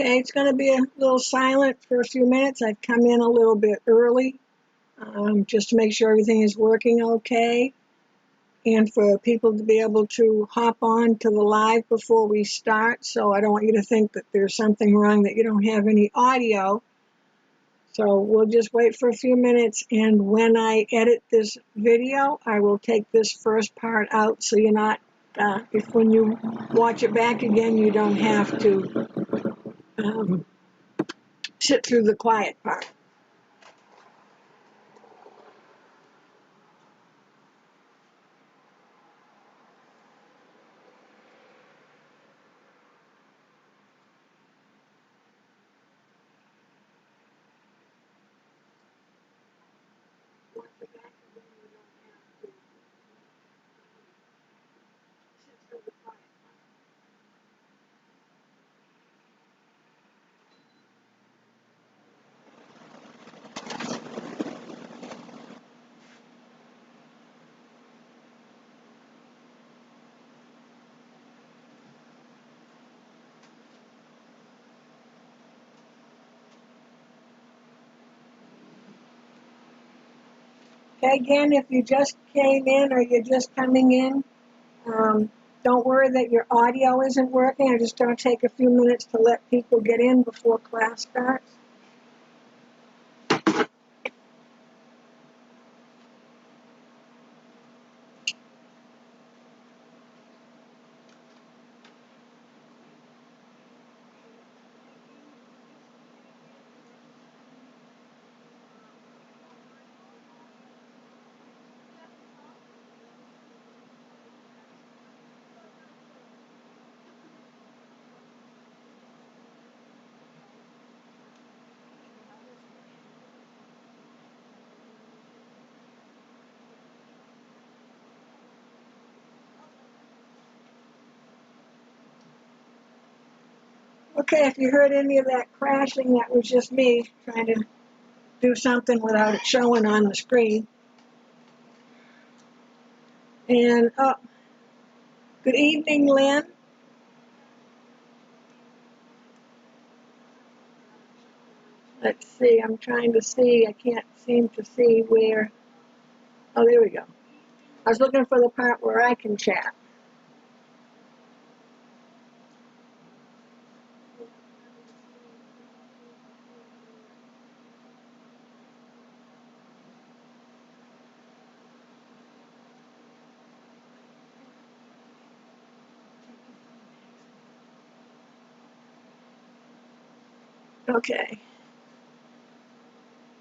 Okay, it's going to be a little silent for a few minutes. I've come in a little bit early just to make sure everything is working okay, and for people to be able to hop on to the live before we start. So I don't want you to think that there's something wrong, that you don't have any audio. So we'll just wait for a few minutes, and when I edit this video, I will take this first part out so you're not, if when you watch it back again, you don't have to sit through the quiet part. Okay, again, if you just came in or you're just coming in, don't worry that your audio isn't working. I'm just going to take a few minutes to let people get in before class starts. Okay, if you heard any of that crashing, that was just me trying to do something without it showing on the screen. And, good evening, Lynn. Let's see, I'm trying to see. I can't seem to see where. Oh, there we go. I was looking for the part where I can chat. Okay.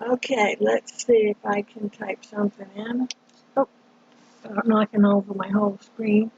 Okay, let's see if I can type something in. Oh, I'm knocking over my whole screen.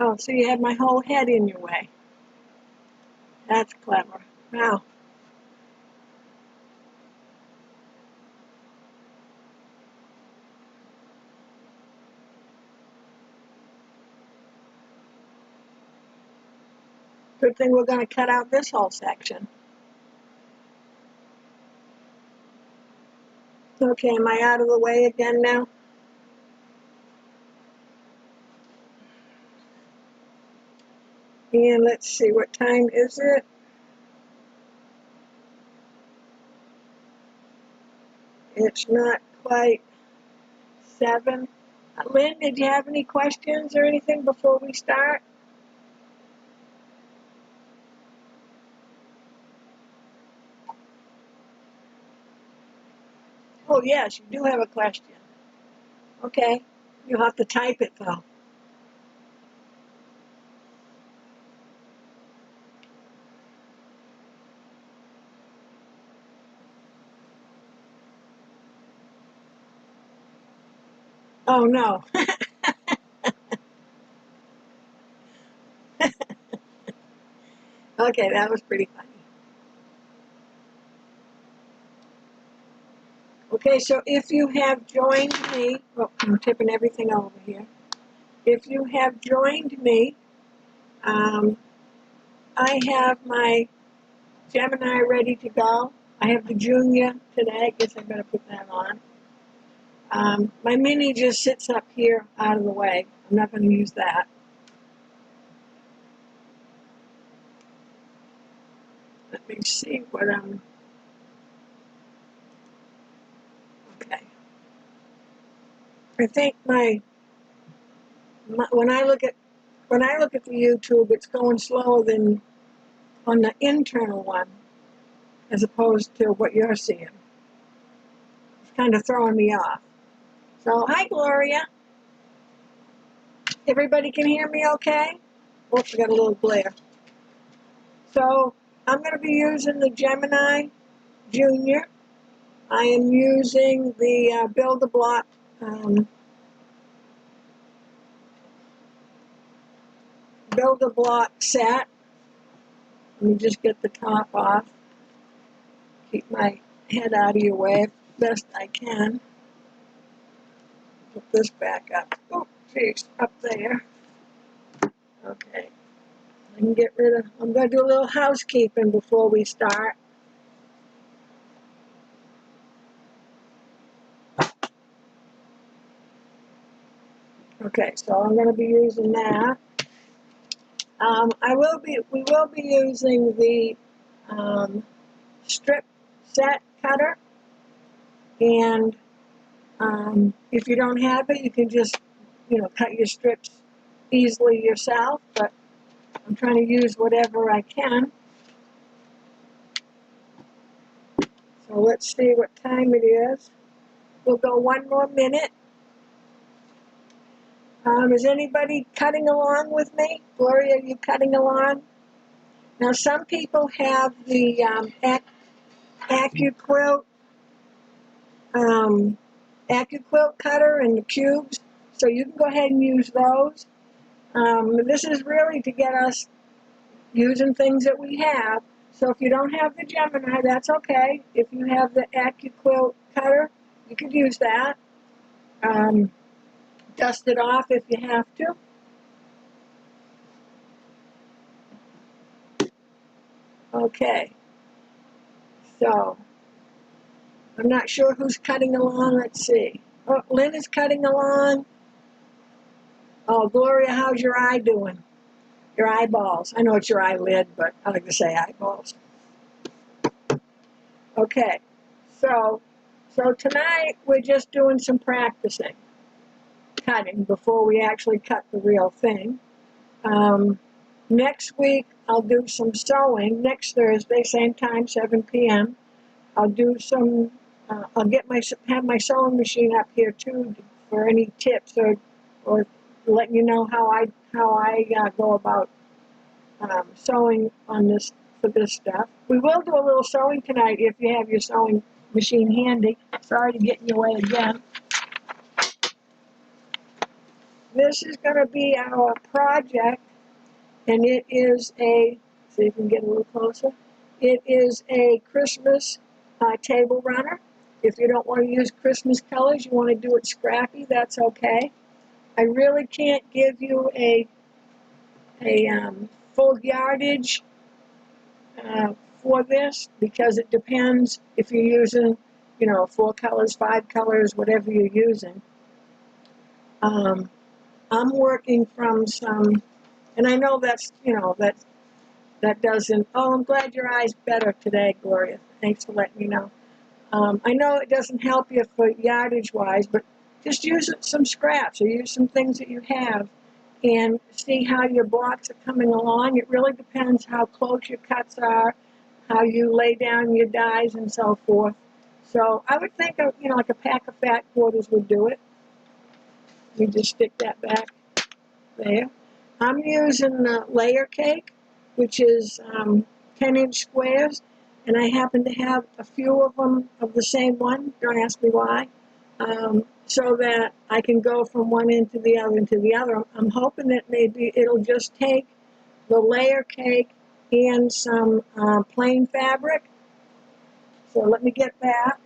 Oh, so you had my whole head in your way. That's clever. Wow. Good thing we're going to cut out this whole section. Okay, am I out of the way again now? And let's see, what time is it? It's not quite 7. Lynn, did you have any questions or anything before we start? Oh, yes, you do have a question. Okay, you'll have to type it, though. Oh, no. Okay, that was pretty funny. Okay, so if you have joined me, oh, I'm tipping everything over here. If you have joined me, I have my Gemini ready to go. I have the Junior today. I guess I better put that on. My Mini just sits up here out of the way. I'm not going to use that. Let me see what I'm. Okay. I think my when I look at the YouTube, it's going slower than on the internal one, as opposed to what you're seeing. It's kind of throwing me off. So, hi, Gloria. Everybody can hear me okay? Oops, I got a little glare. So, I'm going to be using the Gemini Junior. I am using the Build-A-Block set. Let me just get the top off. Keep my head out of your way best I can. Put this back up. Oh, geez, up there. Okay. I can get rid of, I'm going to do a little housekeeping before we start. Okay, so I'm going to be using that. We will be using the strip set cutter, and if you don't have it, you can just, cut your strips easily yourself, but I'm trying to use whatever I can. So let's see what time it is. We'll go 1 more minute. Is anybody cutting along with me? Gloria, are you cutting along? Now, some people have the Accuquilt cutter and the cubes, so you can go ahead and use those. This is really to get us using things that we have. So if you don't have the Gemini, that's okay. If you have the Accuquilt cutter, you could use that. Dust it off if you have to. Okay. So, I'm not sure who's cutting along. Let's see. Oh, Lynn is cutting along. Oh, Gloria, how's your eye doing? Your eyeballs. I know it's your eyelid, but I like to say eyeballs. Okay. So tonight we're just doing some practicing cutting before we actually cut the real thing. Next week I'll do some sewing. Next Thursday, same time, 7 p.m. I'll do some. I'll have my sewing machine up here too for any tips or letting you know how I go about sewing on this for this stuff. We will do a little sewing tonight if you have your sewing machine handy. Sorry to get in your way again. This is going to be our project, and it is see if we can get a little closer. It is a Christmas table runner. If you don't want to use Christmas colors, you want to do it scrappy, that's okay. I really can't give you a full yardage for this because it depends if you're using, 4 colors, 5 colors, whatever you're using. I'm working from some, and I know that's, that doesn't, oh, I'm glad your eye's better today, Gloria. Thanks for letting me know. I know it doesn't help you for yardage-wise, but just use some scraps or use some things that you have and see how your blocks are coming along. It really depends how close your cuts are, how you lay down your dies, and so forth. So I would think, like a pack of fat quarters would do it. You just stick that back there. I'm using layer cake, which is 10-inch squares. And I happen to have a few of them of the same one. Don't ask me why. so that I can go from one end to the other and to the other. I'm hoping that maybe it'll just take the layer cake and some plain fabric. So let me get that.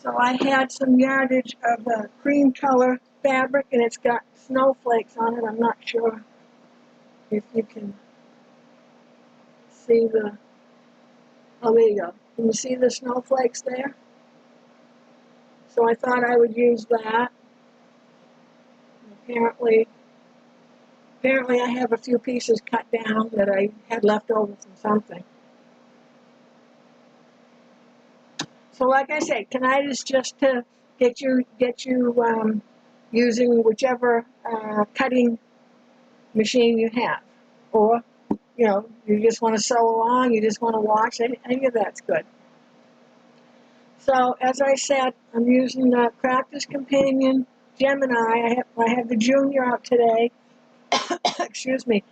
So I had some yardage of cream color fabric, and it's got snowflakes on it. I'm not sure if you can see the, oh, there you go. Can you see the snowflakes there? So I thought I would use that. Apparently I have a few pieces cut down that I had left over from something. So like I say, tonight is just to get you using whichever cutting machine you have. Or, you just want to sew along, you just want to watch, any of that's good. So as I said, I'm using the Crafter's Companion Gemini. I have the Junior out today. Excuse me.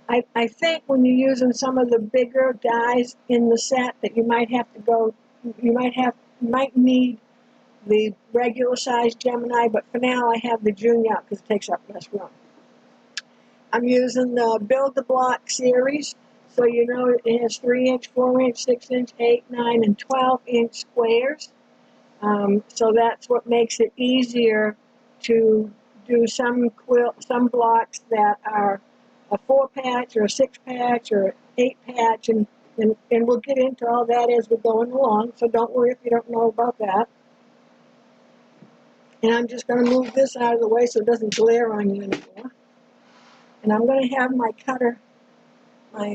I think when you're using some of the bigger dies in the set that you might have to go, you might need the regular size Gemini, but for now I have the Junior out because it takes up less room. I'm using the Build the Block series, so it has 3-inch, 4-inch, 6-inch, 8, 9, and 12-inch squares. So that's what makes it easier to do some blocks that are a 4-patch or a 6-patch or 8-patch, and we'll get into all that as we're going along, so don't worry if you don't know about that. And I'm just going to move this out of the way so it doesn't glare on you anymore. And I'm going to have my cutter, my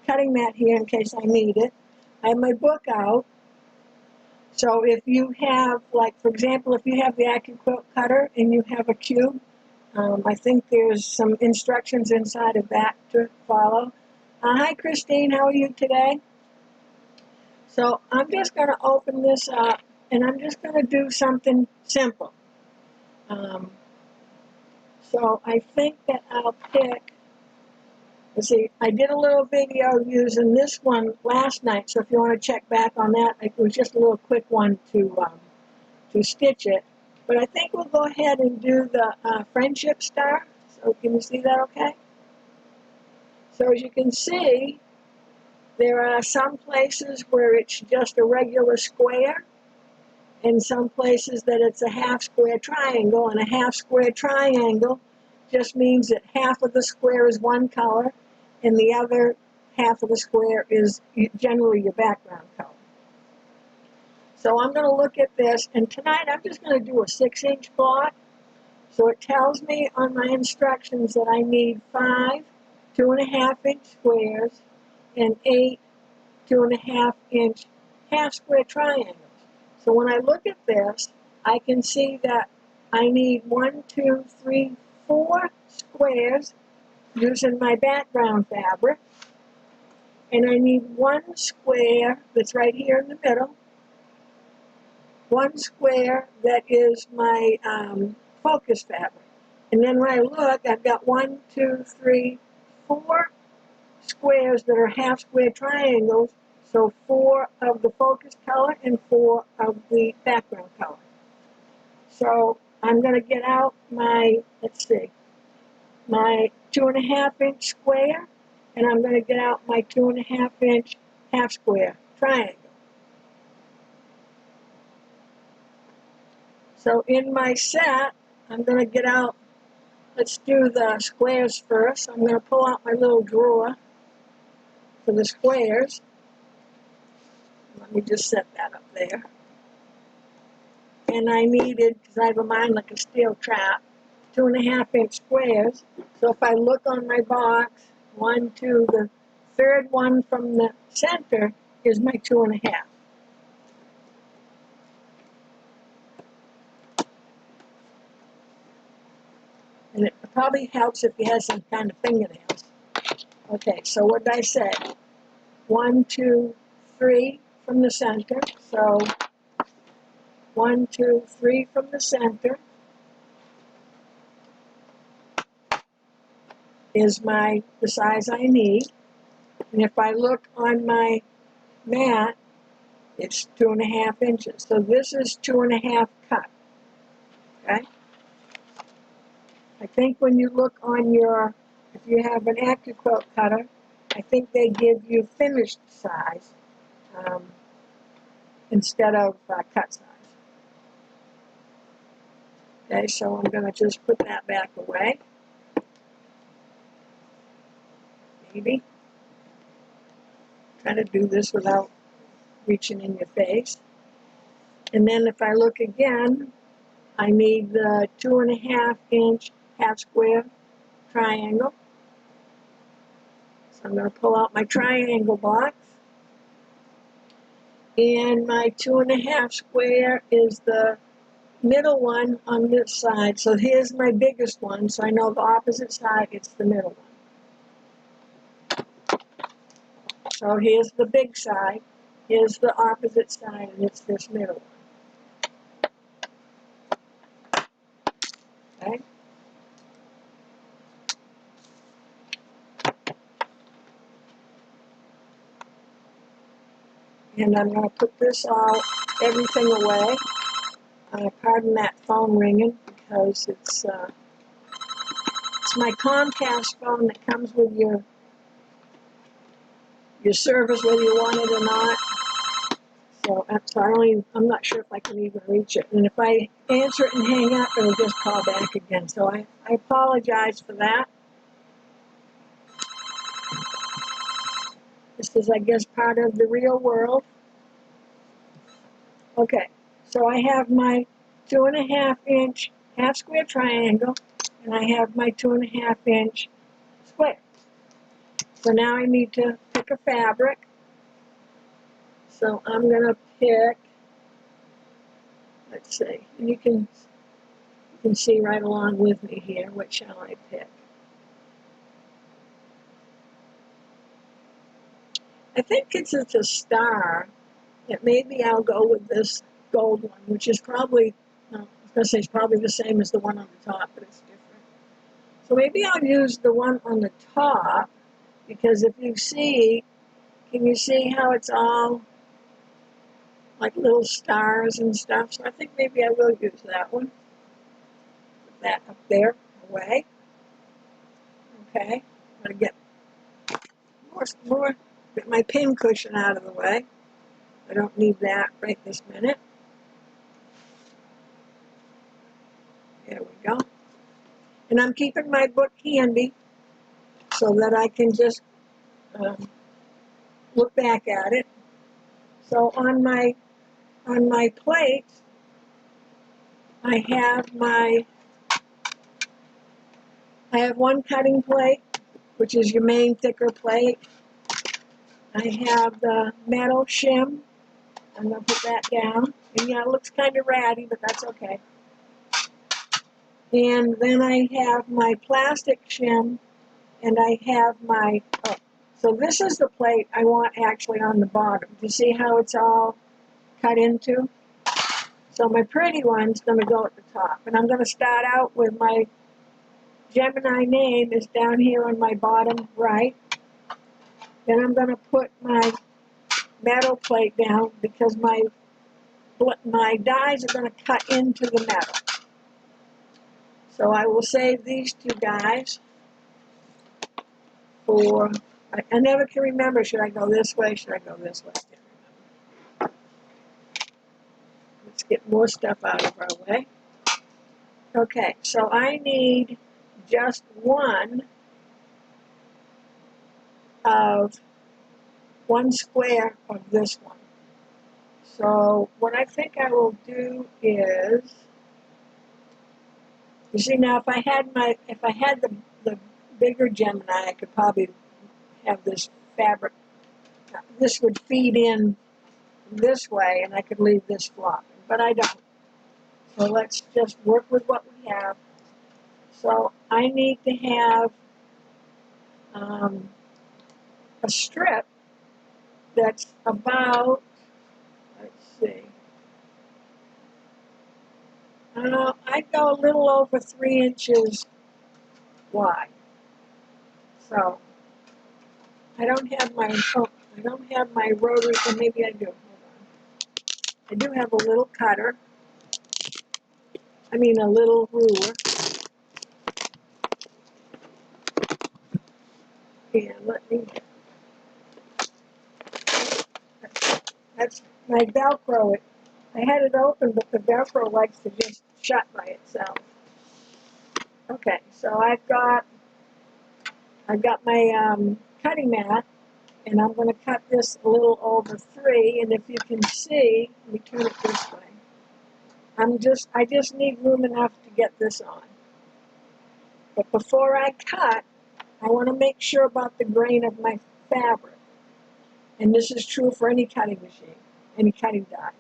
cutting mat here in case I need it. I have my book out. So if you have, like, for example, if you have the Accuquilt cutter and you have a cube, I think there's some instructions inside of that to follow. Hi, Christine. How are you today? So I'm just going to open this up, and I'm just going to do something simple. So I think that I'll pick, let's see, I did a little video using this one last night, so if you want to check back on that, it was just a little quick one to stitch it. But I think we'll go ahead and do the friendship star. So can you see that okay? So as you can see, there are some places where it's just a regular square, and some places that it's a half square triangle, and a half square triangle just means that half of the square is one color, and the other half of the square is generally your background color. So I'm going to look at this, and tonight I'm just going to do a 6-inch block. So it tells me on my instructions that I need 5 2.5-inch squares and 8 2.5-inch half square triangles. So when I look at this, I can see that I need 1, 2, 3, 4 squares using my background fabric, and I need 1 square that's right here in the middle, 1 square that is my focus fabric. And then when I look, I've got 1, 2, 3, 4 squares that are half square triangles, so 4 of the focus color and 4 of the background color. So I'm going to get out my, let's see, my 2.5-inch square, and I'm going to get out my 2.5-inch half square triangle. So in my set, I'm going to get out, let's do the squares first. I'm going to pull out my little drawer for the squares. Let me just set that up there. And I needed, because I have a mind like a steel trap, 2.5-inch squares. So if I look on my box, 1, 2, the third one from the center is my 2.5. And it probably helps if you have some kind of fingernails. Okay, so what did I say? 1, 2, 3 from the center. So 1, 2, 3 from the center is the size I need. And if I look on my mat, it's 2.5 inches. So this is 2.5 cut. Okay? I think when you look on your, if you have an Accuquilt cutter, I think they give you finished size instead of cut size. Okay, so I'm going to just put that back away. Maybe. Try to do this without reaching in your face. And then if I look again, I need the 2.5 inch half square triangle. So I'm going to pull out my triangle box. And my 2.5 square is the middle one on this side. So here's my biggest one. So I know the opposite side, it's the middle one. So here's the big side. Here's the opposite side, and it's this middle one. Okay? And I'm going to put this everything away. Pardon that phone ringing, because it's my Comcast phone that comes with your service, whether you want it or not. So I'm not sure if I can even reach it. And if I answer it and hang up, it'll just call back again. So I apologize for that. This is, I guess, part of the real world. Okay, so I have my 2.5 inch half square triangle, and I have my 2.5 inch square. So now I need to pick a fabric. So I'm going to pick, let's see, and you can see right along with me here. What shall I pick? I think it's a star. That maybe I'll go with this gold one, which is probably, I was going to say it's probably the same as the one on the top, but it's different. So maybe I'll use the one on the top, because if you see, can you see how it's all like little stars and stuff? So I think maybe I will use that one. Put that up there, away. Okay, I'm going to get get my pin cushion out of the way. I don't need that right this minute. There we go. And I'm keeping my book handy so that I can just look back at it. So on my plate, I have one cutting plate, which is your main thicker plate. I have the metal shim. I'm going to put that down. And yeah, it looks kind of ratty, but that's okay. And then I have my plastic shim, and I have my, so this is the plate I want actually on the bottom. Do you see how it's all cut into? So my pretty one's going to go at the top. And I'm going to start out with my Gemini name is down here on my bottom right. Then I'm going to put my metal plate down because my dies are going to cut into the metal. So I will save these two dies for, I never can remember, should I go this way, should I go this way? I can't remember. Let's get more stuff out of our way. Okay, so I need just one square of this one. So what I think I will do is, you see now if I had the bigger Gemini, I could probably have this fabric, this would feed in this way and I could leave this flopping, but I don't. So let's just work with what we have. So I need to have a strip that's about, let's see, I'd go a little over 3 inches wide. So I don't have my, oh, I don't have my rotary, or maybe I do. Hold on. I do have a little cutter. I mean a little ruler. And let me, that's my Velcro. I had it open, but the Velcro likes to just shut by itself. Okay, so I've got my cutting mat, and I'm going to cut this a little over 3. And if you can see, let me turn it this way. I just need room enough to get this on. But before I cut, I want to make sure about the grain of my fabric. And this is true for any cutting machine, any cutting dies.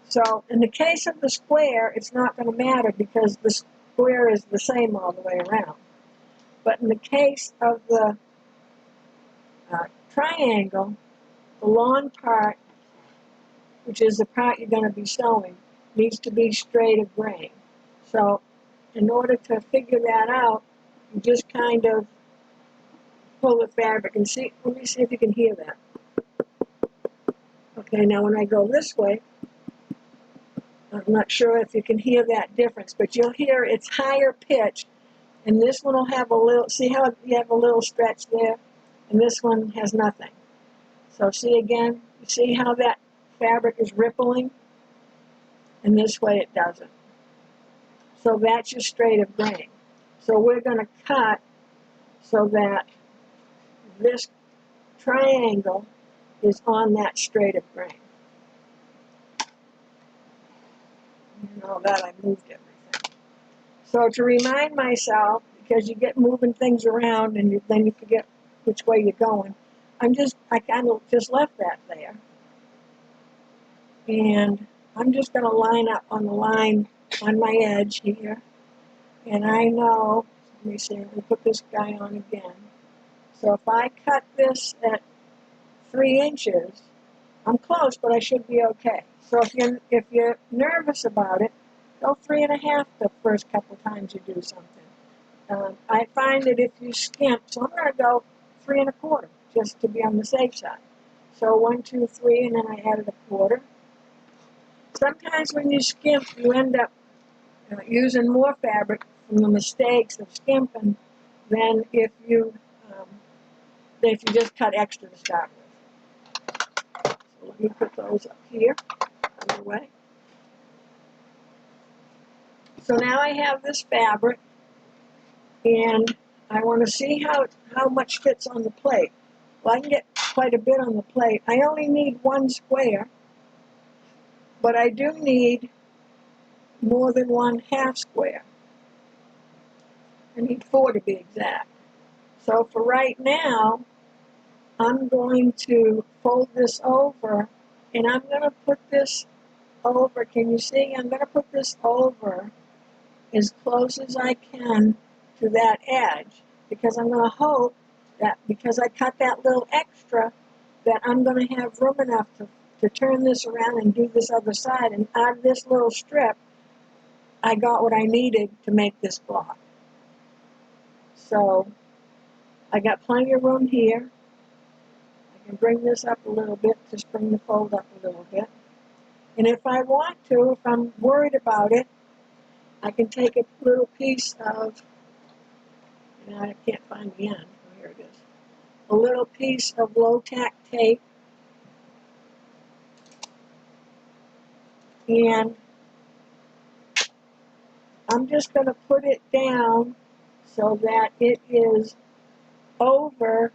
So in the case of the square, it's not going to matter because the square is the same all the way around. But in the case of the triangle, the long part, which is the part you're going to be sewing, needs to be straight of grain. So in order to figure that out, you just kind of pull the fabric and see. Let me see if you can hear that. Okay, now when I go this way, I'm not sure if you can hear that difference, but you'll hear it's higher pitched, and this one will have a little, see how you have a little stretch there? And this one has nothing. So see again, you see how that fabric is rippling? And this way it doesn't. So that's your straight of grain. So we're going to cut so that this triangle is on that straight of grain. You know that I moved everything. So to remind myself, because you get moving things around and then you forget which way you're going, I kind of just left that there. And I'm just going to line up on the line on my edge here. And I know, let me see, let me put this guy on again. So if I cut this at 3 inches, I'm close, but I should be okay. So if you're nervous about it, go 3.5 the first couple times you do something. I find that if you skimp, so I'm going to go 3 1/4 just to be on the safe side. So 1, 2, 3, and then I added 1/4. Sometimes when you skimp, you end up using more fabric from the mistakes of skimping than if you just cut extra to start with. So let me put those up here, out of the way. So now I have this fabric, and I want to see how much fits on the plate. Well, I can get quite a bit on the plate. I only need 1 square, but I do need more than 1/2 square. I need 4 to be exact. So for right now, I'm going to fold this over, and I'm going to put this over. Can you see? I'm going to put this over as close as I can to that edge, because I'm going to hope that because I cut that little extra, that I'm going to have room enough to turn this around and do this other side. And out of this little strip, I got what I needed to make this block. So I got plenty of room here. I can bring this up a little bit, just bring the fold up a little bit. And if I want to, if I'm worried about it, I can take a little piece of, I can't find the end, oh, here it is, a little piece of low-tack tape, and I'm just going to put it down so that it is over.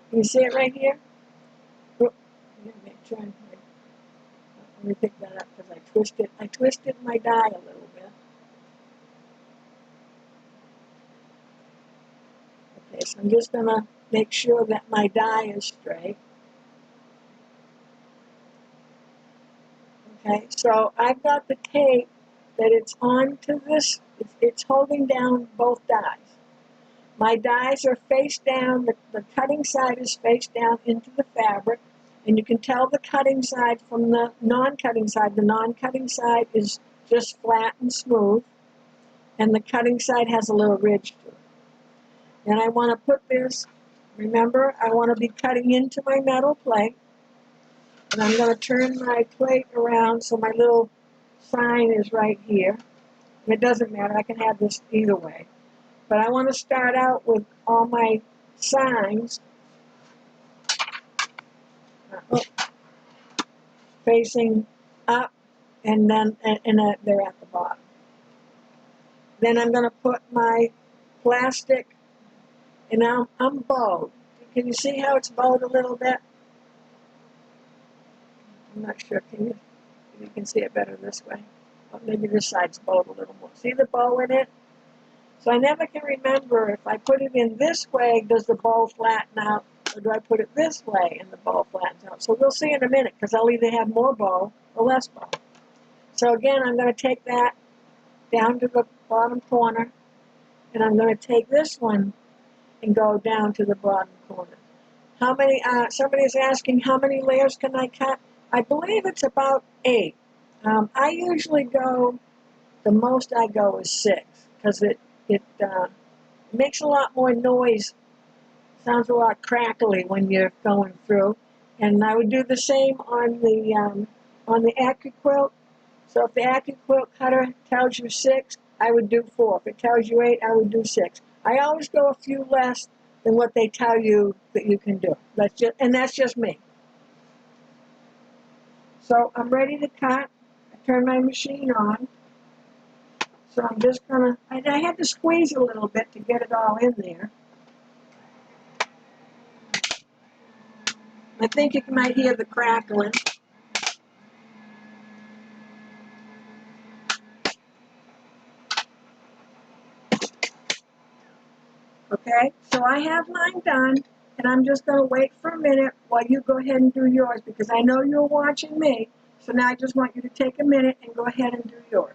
Can you see it right here? Let me pick that up because I twisted my die a little bit. Okay, so I'm just going to make sure that my die is straight. Okay, so I've got the tape that it's onto this, it's holding down both dies. My dies are face down, the cutting side is face down into the fabric, and you can tell the cutting side from the non-cutting side. The non-cutting side is just flat and smooth, and the cutting side has a little ridge to it. And I want to put this Remember, I want to be cutting into my metal plate. And I'm going to turn my plate around so my little sign is right here. And it doesn't matter, I can have this either way. But I want to start out with all my signs facing up, and then they're at the bottom. Then I'm going to put my plastic, and now I'm bowed. Can you see how it's bowed a little bit? I'm not sure. You can see it better this way. Or maybe this side's bowed a little more. See the bow in it? So I never can remember if I put it in this way, does the bow flatten out, or do I put it this way and the bow flattens out? So we'll see in a minute, because I'll either have more bow or less bow. So again, I'm going to take that down to the bottom corner, and I'm going to take this one and go down to the bottom corner. How many? Somebody's asking how many layers can I cut? I believe it's about 8. I usually go, the most I go is 6, because it makes a lot more noise. Sounds a lot crackly when you're going through. And I would do the same on the Accuquilt. So if the Accuquilt cutter tells you 6, I would do 4. If it tells you 8, I would do 6. I always go a few less than what they tell you that you can do. That's just me. So I'm ready to cut. I turn my machine on. So I'm just gonna, I had to squeeze a little bit to get it all in there. I think you might hear the crackling. Okay, so I have mine done, and I'm just going to wait for a minute while you go ahead and do yours, because I know you're watching me, so now I just want you to take a minute and go ahead and do yours.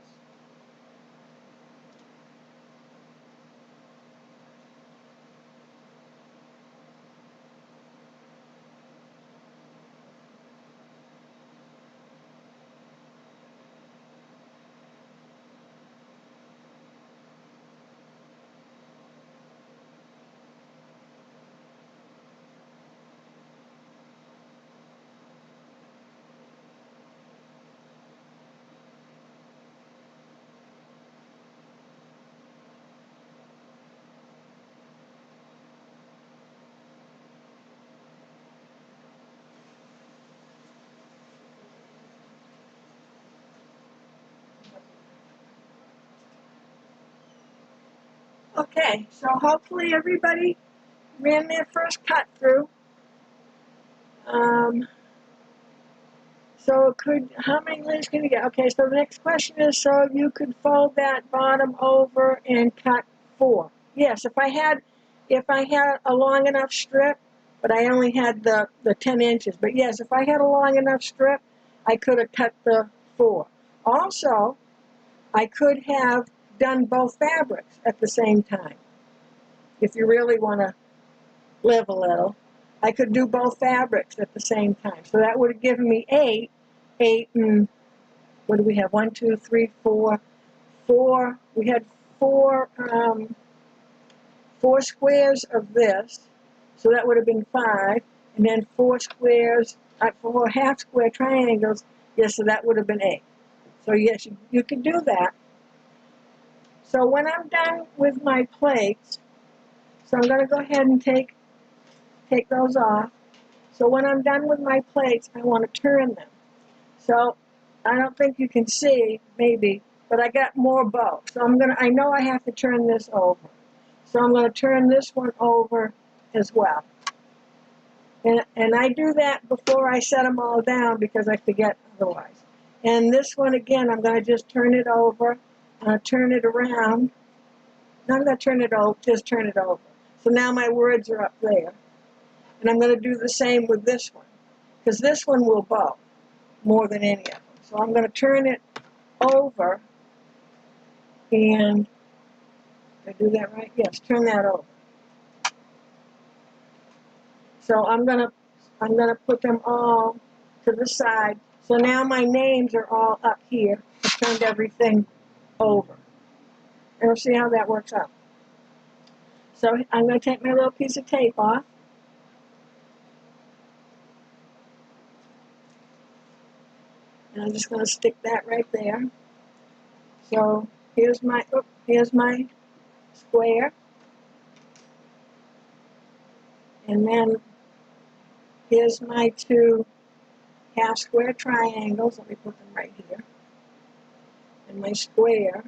Okay, so hopefully everybody ran their first cut through. So how many layers can you get? Okay, so the next question is, so you could fold that bottom over and cut 4. Yes, if I had a long enough strip, but I only had the 10 inches. But yes, if I had a long enough strip, I could have cut the 4. Also, I could have done both fabrics at the same time. If you really want to live a little, I could do both fabrics at the same time. So that would have given me 8, and what do we have? 1, 2, 3, 4. We had 4 squares of this, so that would have been 5, and then 4 squares, 4 half square triangles. Yes, so that would have been 8. So yes, you can do that. So when I'm done with my plates, so I'm going to go ahead and take those off. So when I'm done with my plates, I want to turn them. So I don't think you can see, maybe, but I got more bow. So I know I have to turn this over. So I'm going to turn this one over as well. And I do that before I set them all down, because I forget otherwise. And this one, again, I'm going to just turn it over, turn it around. No, I'm going to turn it over, just turn it over. So now my words are up there. And I'm going to do the same with this one, because this one will bow more than any of them. So I'm going to turn it over, and did I do that right? Yes, turn that over. So I'm going to put them all to the side. So now my names are all up here. I turned everything over. And we'll see how that works out. So I'm going to take my little piece of tape off. And I'm just going to stick that right there. So here's my square. And then here's my two half square triangles. Let me put them right here. And my square.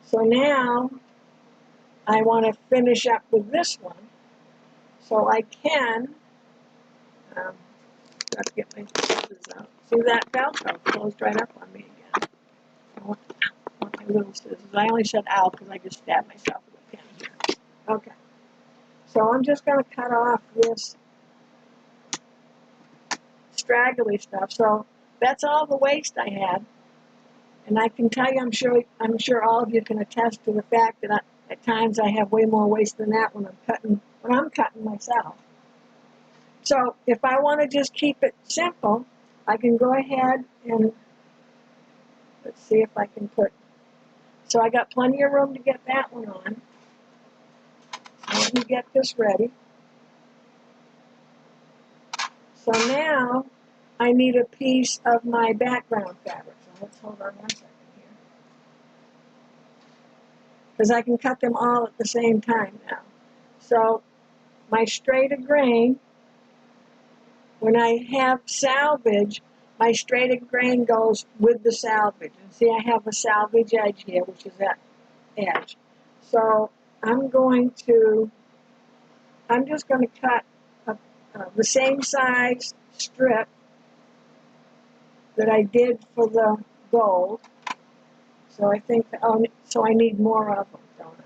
So now I want to finish up with this one. So I can, got to get my scissors out. See that Velcro closed right up on me again. I want my little scissors. I only said ow because I just stabbed myself with a pin here. Okay. So I'm just going to cut off this straggly stuff. So that's all the waste I had. And I can tell you, I'm sure all of you can attest to the fact that at times I have way more waste than that when I'm cutting myself. So if I want to just keep it simple, I can go ahead and let's see if I can put. So I got plenty of room to get that one on. So let me get this ready. So now I need a piece of my background fabric. So let's hold on 1 second here. Because I can cut them all at the same time now. So my straight grain, when I have salvage, my straight grain goes with the salvage. And see, I have a salvage edge here, which is that edge. So I'm just going to cut the same size strip that I did for the gold. So I think, so I need more of them, don't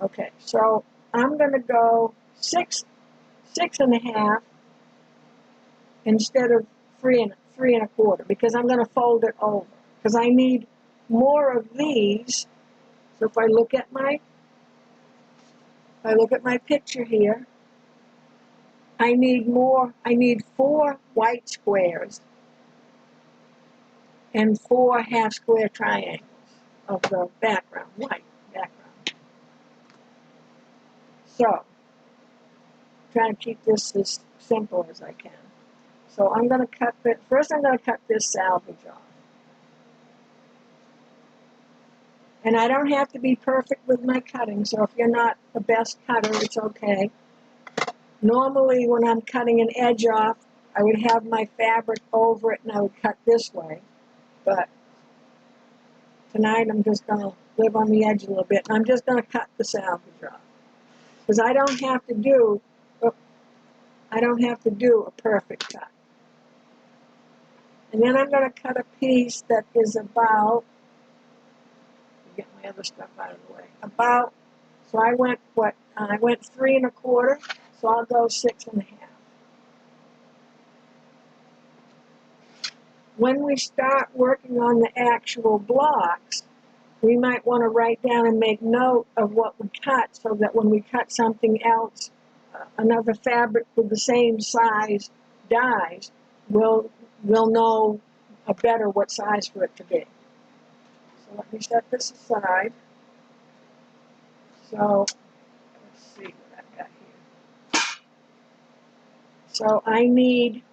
I? Okay, so I'm going to go 6.5 instead of 3.25 because I'm going to fold it over because I need more of these. So if I look at my picture here, I need more. I need 4 white squares and 4 half square triangles of the background, white background. So trying to keep this as simple as I can. So I'm going to cut it. First, I'm going to cut this salvage off. And I don't have to be perfect with my cutting, so if you're not the best cutter, it's okay. Normally, when I'm cutting an edge off, I would have my fabric over it and I would cut this way. But tonight, I'm just going to live on the edge a little bit. And I'm just going to cut the salvage off. Because I don't have to do a perfect cut. And then I'm going to cut a piece that is about, get my other stuff out of the way, so I went, I went 3.25, so I'll go 6.5. When we start working on the actual blocks, we might want to write down and make note of what we cut so that when we cut something else, another fabric with the same size dies, we'll know better what size for it to be. So let me set this aside. So let's see what I've got here. So I need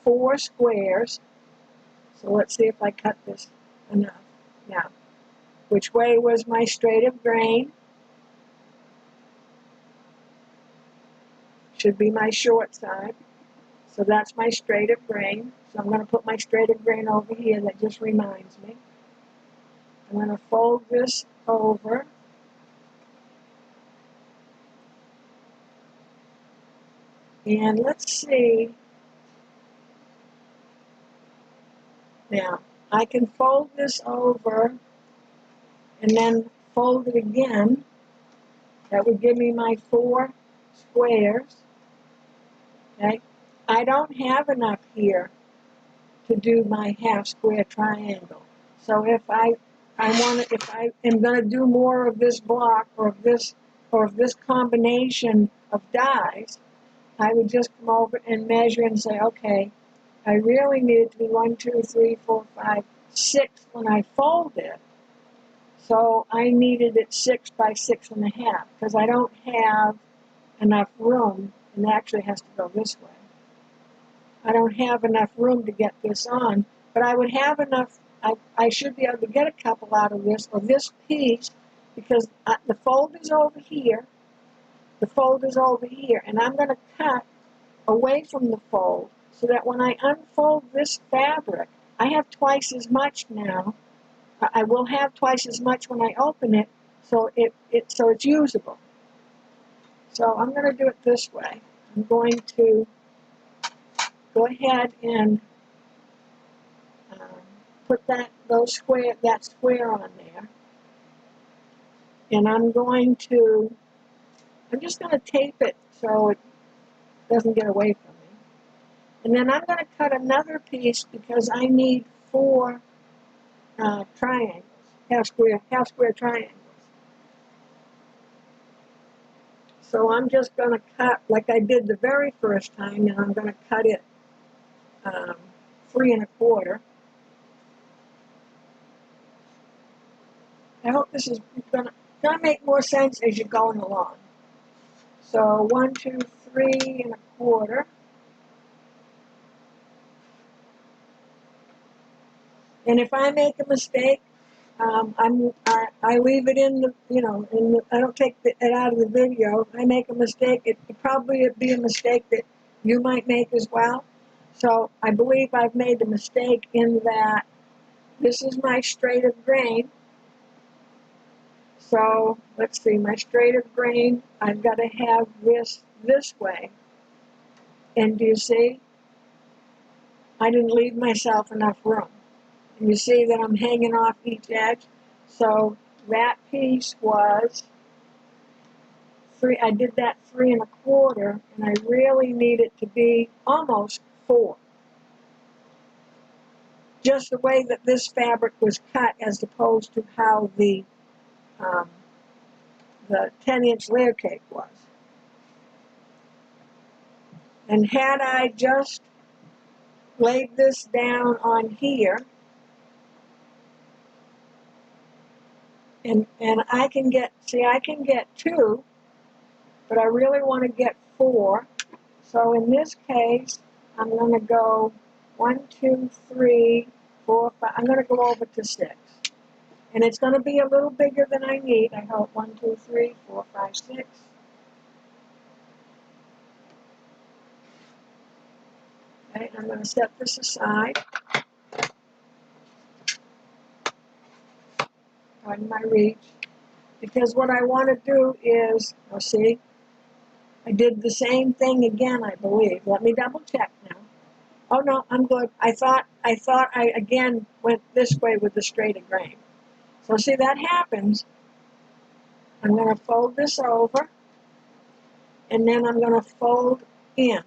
4 squares. So let's see if I cut this enough. Now, which way was my straight of grain? Should be my short side. So that's my straight of grain. So I'm going to put my straight of grain over here. That just reminds me. I'm going to fold this over. And let's see. Now, I can fold this over and then fold it again. That would give me my 4 squares. Okay? I don't have enough here to do my half square triangle. So if I am going to do more of this block or of this combination of dies, I would just come over and measure and say, okay, I really need it to be 1, 2, 3, 4, 5, 6 when I fold it. So I needed it 6 by 6.5 because I don't have enough room, and it actually has to go this way. I don't have enough room to get this on, but I would have enough, I should be able to get a couple out of this piece, because the fold is over here, and I'm going to cut away from the fold so that when I unfold this fabric, I have twice as much now. I will have twice as much when I open it, so it's usable. So I'm going to do it this way. I'm going to go ahead and put that square on there, and I'm just going to tape it so it doesn't get away from me. And then I'm going to cut another piece because I need 4 triangles, half square triangles. So I'm just going to cut like I did the very first time, and I'm going to cut it 3 1/4. I hope this is going to make more sense as you're going along. So 1, 2, 3 1/4. And if I make a mistake, I leave it in the, I don't take it out of the video. If I make a mistake, it could probably be a mistake that you might make as well. So I believe I've made a mistake in that this is my straight of grain. So let's see, my straight of grain, I've got to have this way. And do you see? I didn't leave myself enough room. And you see that I'm hanging off each edge. So that piece was 3, I did that 3 1/4, and I really need it to be almost 4. Just the way that this fabric was cut as opposed to how the 10-inch layer cake was. And had I just laid this down on here, and I can get 2, but I really want to get 4. So in this case, I'm going to go 1, 2, 3, 4, 5. I'm going to go over to 6. And it's going to be a little bigger than I need. I hope 1, 2, 3, 4, 5, 6. Okay, I'm going to set this aside. Pardon my reach. Because what I want to do is, see, I did the same thing again, I believe. Let me double check now. Oh no, I'm good. I thought I again went this way with the straight of grain. So see, that happens. I'm going to fold this over, and then I'm going to fold in.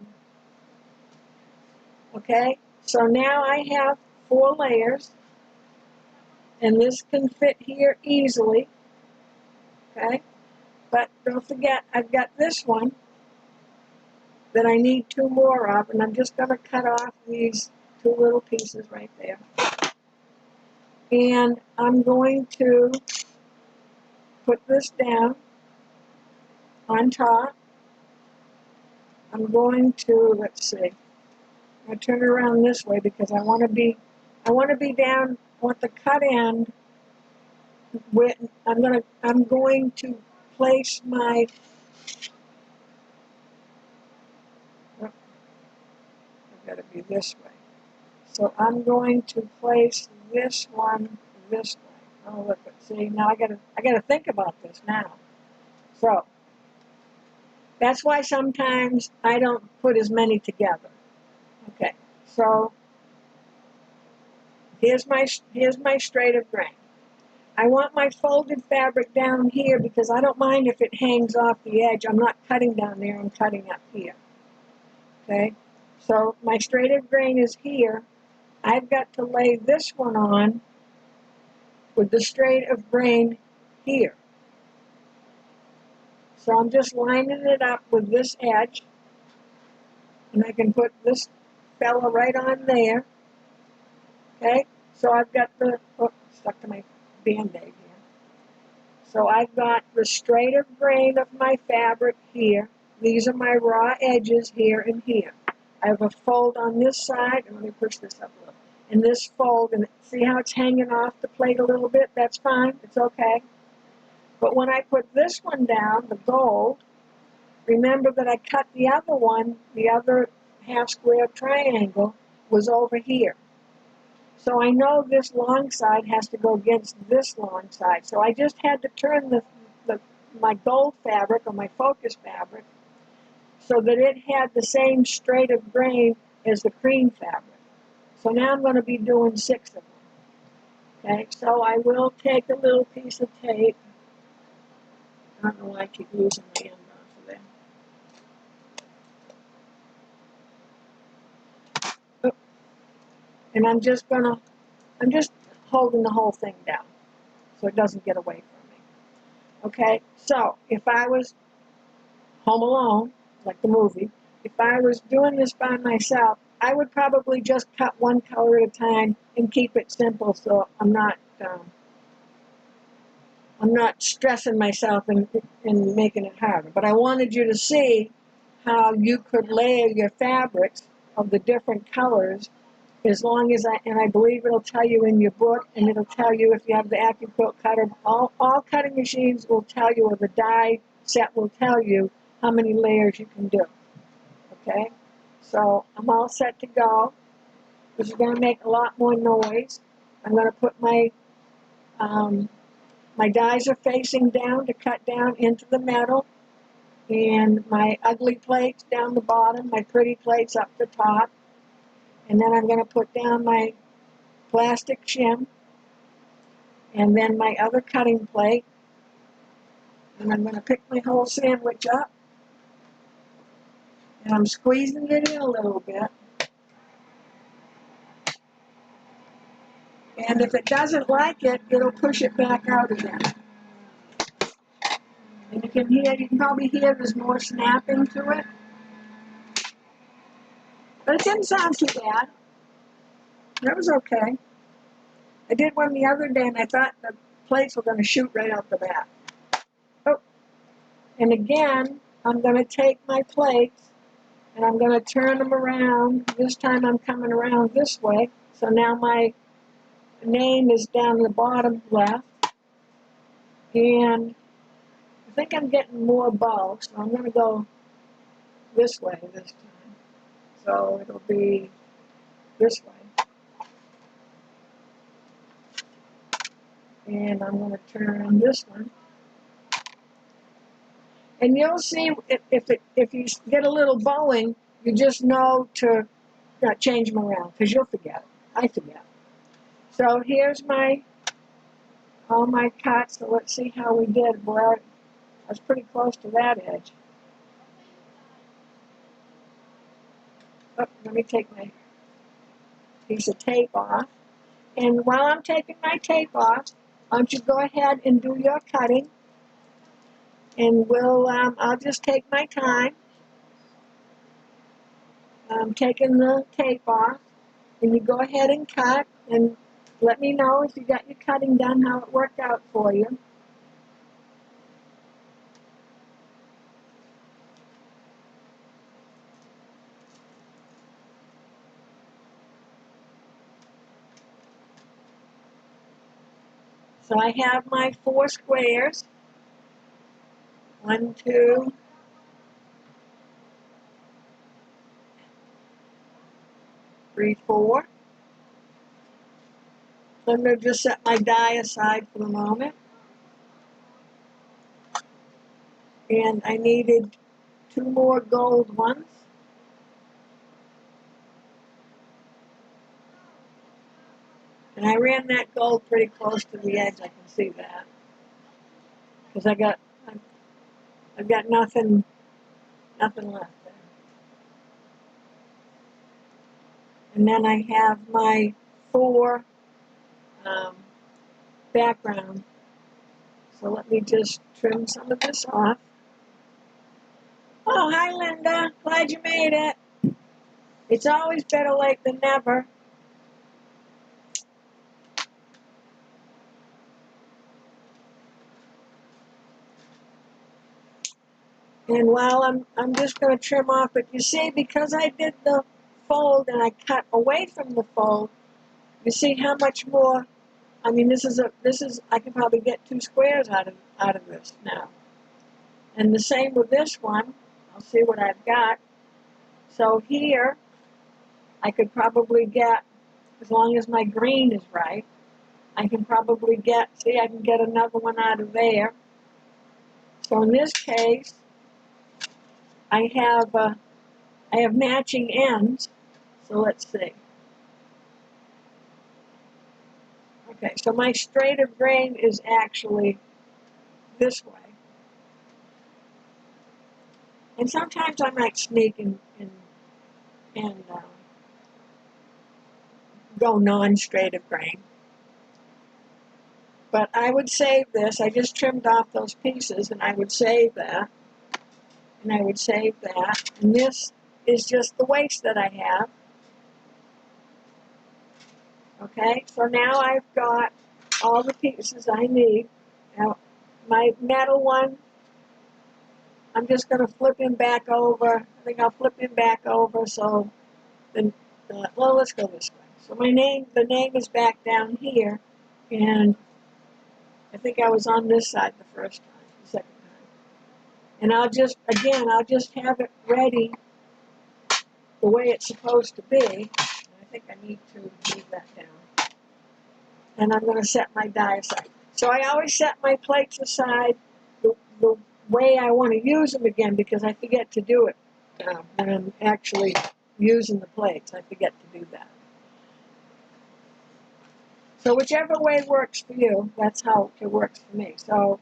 Okay, so now I have 4 layers, and this can fit here easily. Okay, but don't forget, I've got this one that I need 2 more of, and I'm just going to cut off these 2 little pieces right there. And I'm going to put this down on top. I'm going to, let's see, I turn it around this way because I want to be down, I want the cut end with, I'm going to place my, I've got to be this way. So I'm going to place this one this way. Oh, look, see, now I gotta think about this now. So that's why sometimes I don't put as many together. Okay, so here's my straight of grain. I want my folded fabric down here because I don't mind if it hangs off the edge. I'm not cutting down there, I'm cutting up here. Okay, so my straight of grain is here. I've got to lay this one on with the straight of grain here. So I'm just lining it up with this edge, and I can put this fella right on there. Okay, so I've got the, oh, stuck to my Band-Aid here. So I've got the straight of grain of my fabric here. These are my raw edges here and here. I have a fold on this side, and let me push this up a little. And this fold, and see how it's hanging off the plate a little bit? That's fine, it's okay. But when I put this one down, the gold, remember that I cut the other one, the other half square triangle was over here. So I know this long side has to go against this long side. So I just had to turn my gold fabric, or my focus fabric, so that it had the same straight of grain as the cream fabric. So now I'm going to be doing 6 of them. Okay, so I will take a little piece of tape. I don't know why I keep losing my end off of there. And I'm just holding the whole thing down so it doesn't get away from me. Okay, so if I was home alone, like the movie, if I was doing this by myself, I would probably just cut one color at a time and keep it simple, so I'm not stressing myself and making it harder. But I wanted you to see how you could layer your fabrics of the different colors, as long as I believe it'll tell you in your book, and it'll tell you if you have the Accuquilt cutter. All cutting machines will tell you, or the die set will tell you how many layers you can do. Okay, so I'm all set to go. This is going to make a lot more noise. I'm going to put my dies are facing down to cut down into the metal, and my ugly plates down the bottom, my pretty plates up the top. And then I'm going to put down my plastic shim, and then my other cutting plate, and I'm going to pick my whole sandwich up, and I'm squeezing it in a little bit. And if it doesn't like it, it'll push it back out again. And you can probably hear there's more snapping to it. But it didn't sound too bad. That was okay. I did one the other day, and I thought the plates were going to shoot right out the back. Oh. And again, I'm going to take my plates, and I'm going to turn them around. This time I'm coming around this way. So now my name is down the bottom left. And I think I'm getting more bulk, so I'm going to go this way this time. So it'll be this way. And I'm going to turn this one. And you'll see if you get a little bowing, you just know to change them around, because you'll forget. I forget. So here's all my cuts. So let's see how we did. Boy, I was pretty close to that edge. Oh, let me take my piece of tape off. And while I'm taking my tape off, why don't you go ahead and do your cutting. And I'll just take my time. I'm taking the tape off, and you go ahead and cut, and let me know if you got your cutting done, how it worked out for you. So I have my 4 squares. 1, 2, 3, 4. So I'm going to just set my die aside for the moment. And I needed 2 more gold ones. And I ran that gold pretty close to the edge, I can see that. Because I've got nothing left there. And then I have my 4 background. So let me just trim some of this off. Oh, hi Linda, glad you made it. It's always better late than never. And while I'm just going to trim off, but you see, because I did the fold and I cut away from the fold, you see how much more. I mean, I can probably get 2 squares out of this now. And the same with this one. I'll see what I've got. So here, I could probably get, as long as my green is right, I can probably get, see, I can get another one out of there. So in this case, I have matching ends. So let's see. Okay, so my straight of grain is actually this way. And sometimes I might sneak and go non-straight of grain. But I would save this. I just trimmed off those pieces, and I would save that. And I would save that. And this is just the waist that I have. Okay, so now I've got all the pieces I need. Now, my metal one, I'm just going to flip him back over. I think I'll flip him back over so then, well, let's go this way. So the name is back down here, and I think I was on this side the first time, the second time. And I'll just have it ready the way it's supposed to be. I think I need to move that down. And I'm going to set my die aside. So I always set my plates aside the way I want to use them again, because I forget to do it when I'm actually using the plates. I forget to do that. So whichever way works for you, that's how it works for me. So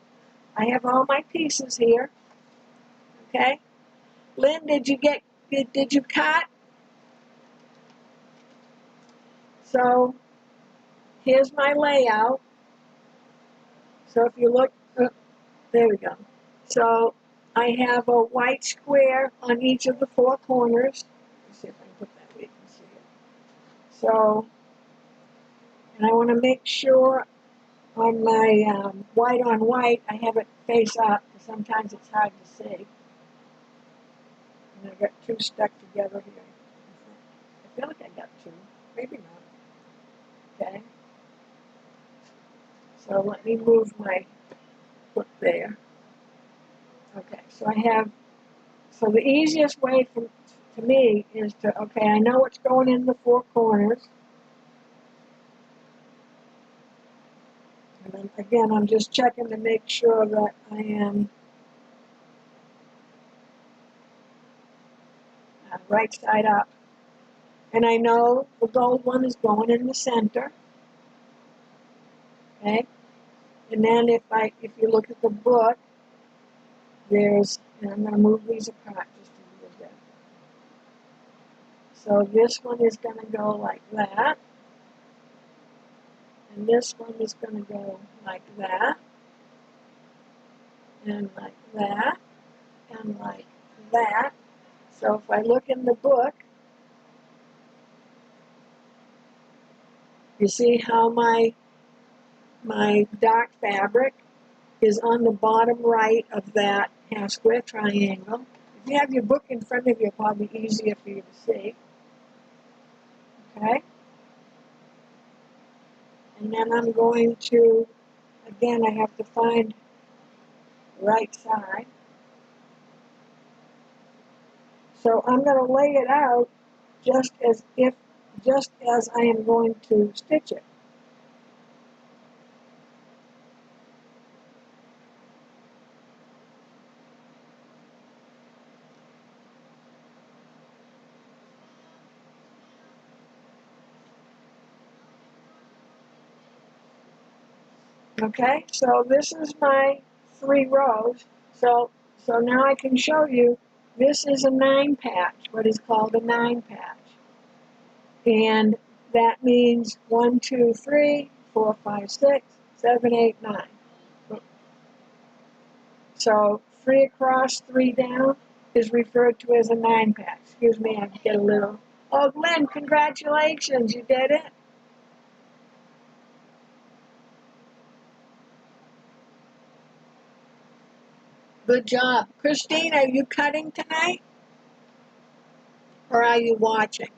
I have all my pieces here. Okay? Lynn, did you cut? So here's my layout. So if you look, there we go. So I have a white square on each of the 4 corners. Let's see if I can put that where you can see it. So, and I want to make sure on my white on white, I have it face up, because sometimes it's hard to see. And I got 2 stuck together here. I feel like I got 2, maybe not. Okay. So let me move my foot there. Okay, so so the easiest way to me is to, okay, I know what's going in the 4 corners. And then again, I'm just checking to make sure that I am right side up. And I know the gold one is going in the center. Okay? And then if you look at the book, and I'm going to move these apart just a little bit. So this one is going to go like that. And this one is going to go like that. And like that. And like that. So if I look in the book, you see how my dark fabric is on the bottom right of that half square triangle. If you have your book in front of you, it'll probably be easier for you to see. Okay? And then I'm going to, again, I have to find the right side. So I'm going to lay it out just as I am going to stitch it. Okay, so this is my 3 rows. So now I can show you, this is a 9 patch, what is called a 9 patch. And that means 1, 2, 3, 4, 5, 6, 7, 8, 9. So 3 across, 3 down is referred to as a 9 patch. Excuse me, I get a little. Oh, Glenn, congratulations, you did it. Good job. Christine, are you cutting tonight? Or are you watching?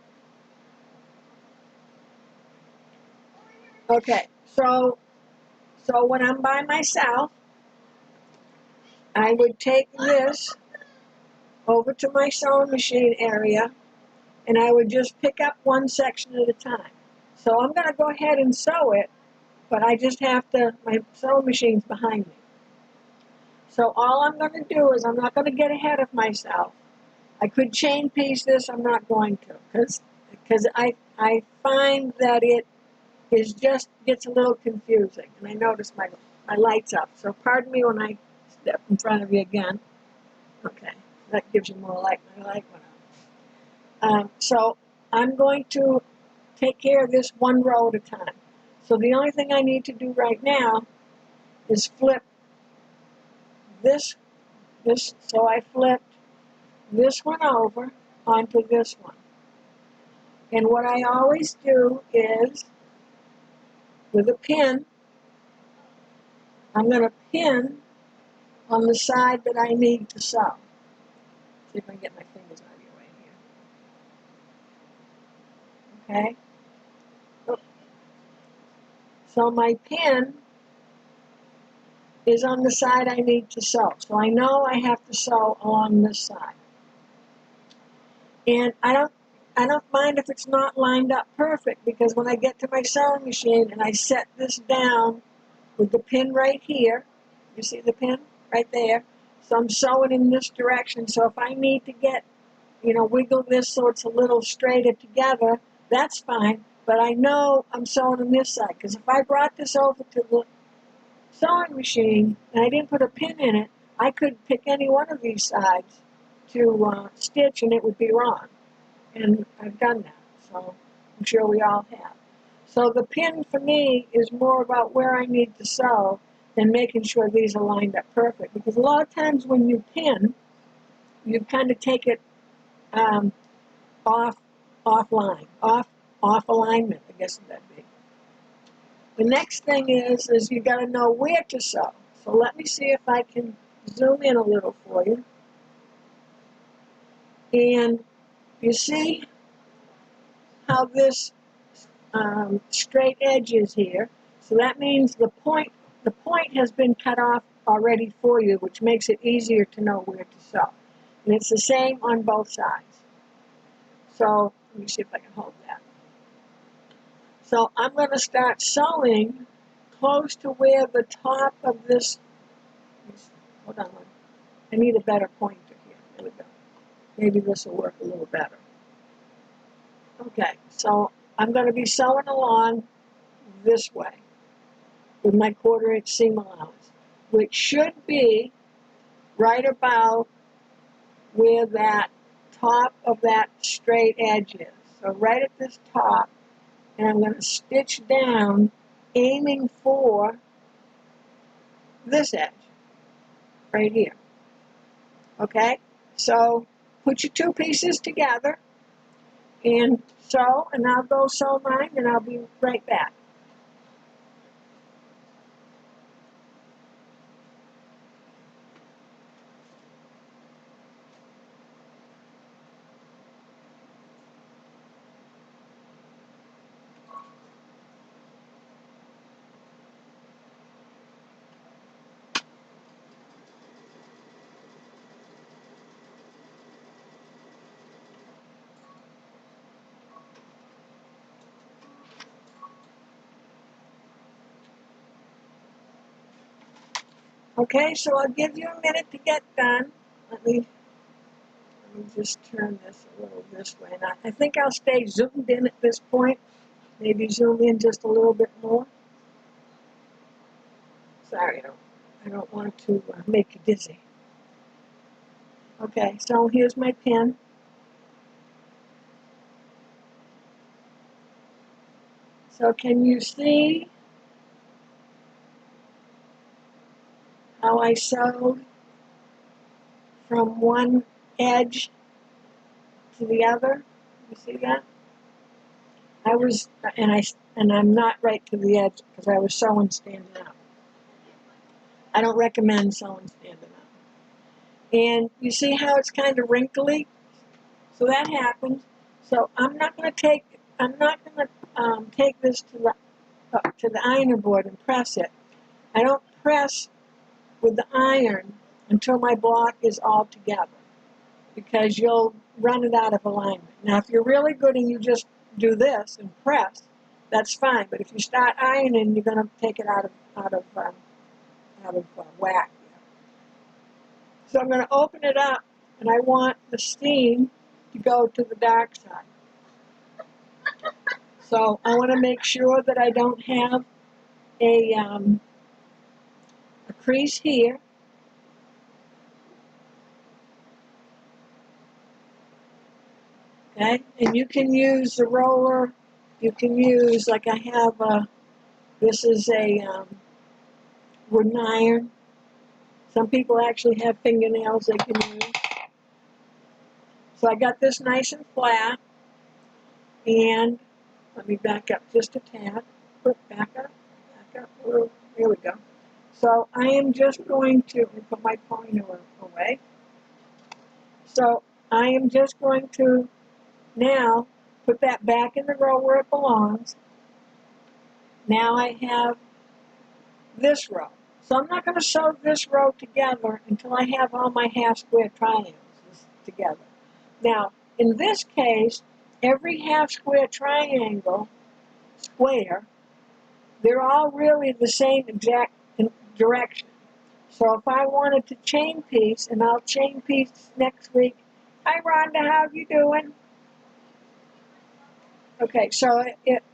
Okay, so when I'm by myself, I would take this over to my sewing machine area, and I would just pick up one section at a time. So I'm going to go ahead and sew it, but I just have to, my sewing machine's behind me. So all I'm going to do is I'm not going to get ahead of myself. I could chain piece this, I'm not going to, because I find that it is just gets a little confusing. And I notice my light's up, so pardon me when I step in front of you again. Okay, that gives you more light. My light went out. So I'm going to take care of this one row at a time. So the only thing I need to do right now is flip this, so I flipped this one over onto this one. And what I always do is, with a pin, I'm going to pin on the side that I need to sew. See if I can get my fingers out of your way here. Okay? So my pin is on the side I need to sew. So I know I have to sew along this side. And I don't mind if it's not lined up perfect, because when I get to my sewing machine and I set this down with the pin right here, you see the pin right there? So I'm sewing in this direction. So if I need to get, wiggle this so it's a little straighter together, that's fine. But I know I'm sewing on this side, because if I brought this over to the sewing machine and I didn't put a pin in it, I could pick any one of these sides to stitch and it would be wrong. And I've done that, so I'm sure we all have. So the pin for me is more about where I need to sew than making sure these are lined up perfect. Because a lot of times when you pin, you kind of take it off alignment, I guess that'd be. The next thing is you got to know where to sew. So let me see if I can zoom in a little for you. And you see how this straight edge is here. So that means the point has been cut off already for you, which makes it easier to know where to sew. And it's the same on both sides. So let me see if I can hold that. So I'm going to start sewing close to where the top of this, hold on, I need a better pointer here. There we go. Maybe this will work a little better. Okay, so I'm going to be sewing along this way with my 1/4 inch seam allowance, which should be right about where that top of that straight edge is. So right at this top, and I'm going to stitch down, aiming for this edge right here. Okay, so put your two pieces together and sew, and I'll go sew mine, and I'll be right back. Okay, so I'll give you a minute to get done. Let me just turn this a little this way. And I think I'll stay zoomed in at this point. Maybe zoom in just a little bit more. Sorry, I don't want to make you dizzy. Okay, so here's my pin. So can you see how I sewed from one edge to the other? You see that? And I'm not right to the edge because I was sewing standing up. I don't recommend sewing standing up. And you see how it's kind of wrinkly? So that happens. So I'm not going to take this to the up to the ironing board and press it. I don't press with the iron until my block is all together, because you'll run it out of alignment. Now, if you're really good and you just do this and press, that's fine. But if you start ironing, you're going to take it out of whack. So I'm going to open it up, and I want the steam to go to the dark side. So I want to make sure that I don't have a crease here. Okay, and you can use the roller. You can use, like I have, this is a wooden iron. Some people actually have fingernails they can use. So I got this nice and flat, and let me back up just a tad. Back up. Oh, there we go. So I am just going to put my pointer away. So I am just going to now put that back in the row where it belongs. Now I have this row. So I'm not going to sew this row together until I have all my half square triangles together. Now, in this case, every half square triangle, square, they're all really the same exact direction. So if I wanted to chain piece, and I'll chain piece next week. Hi, Rhonda, how you doing? Okay, so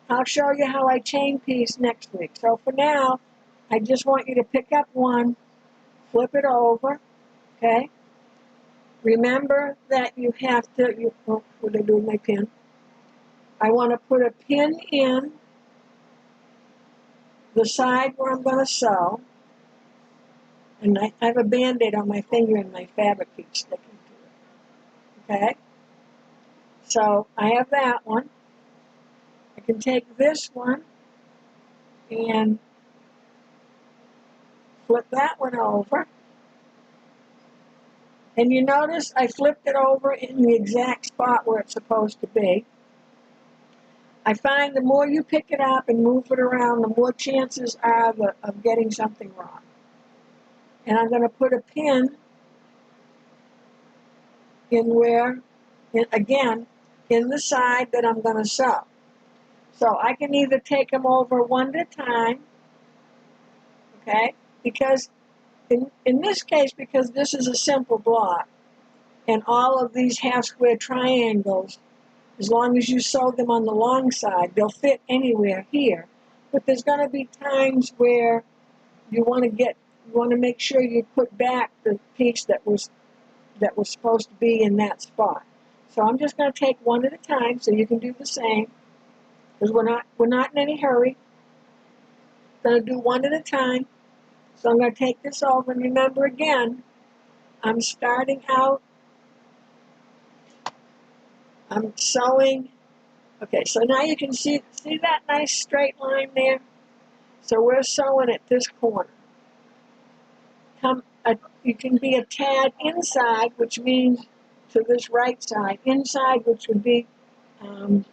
I'll show you how I chain piece next week. So for now, I just want you to pick up one, flip it over, okay? Remember that you have to, what did I do with my pin? I want to put a pin in the side where I'm going to sew. And I have a Band-Aid on my finger and my fabric keeps sticking to it. Okay? So I have that one. I can take this one and flip that one over. And you notice I flipped it over in the exact spot where it's supposed to be. I find the more you pick it up and move it around, the more chances are of getting something wrong. And I'm going to put a pin in where, again, in the side that I'm going to sew. So I can either take them over one at a time, okay, because in this case, because this is a simple block, and all of these half square triangles, as long as you sew them on the long side, they'll fit anywhere here. But there's going to be times where you want to make sure you put back the piece that was supposed to be in that spot. So I'm just going to take one at a time, so you can do the same, because we're not in any hurry. Going to do one at a time. So I'm going to take this over, and remember again, I'm starting out. I'm sewing. Okay, so now you can see that nice straight line there. So we're sewing at this corner. You can be a tad inside, which means to this right side. Inside, which would be, let me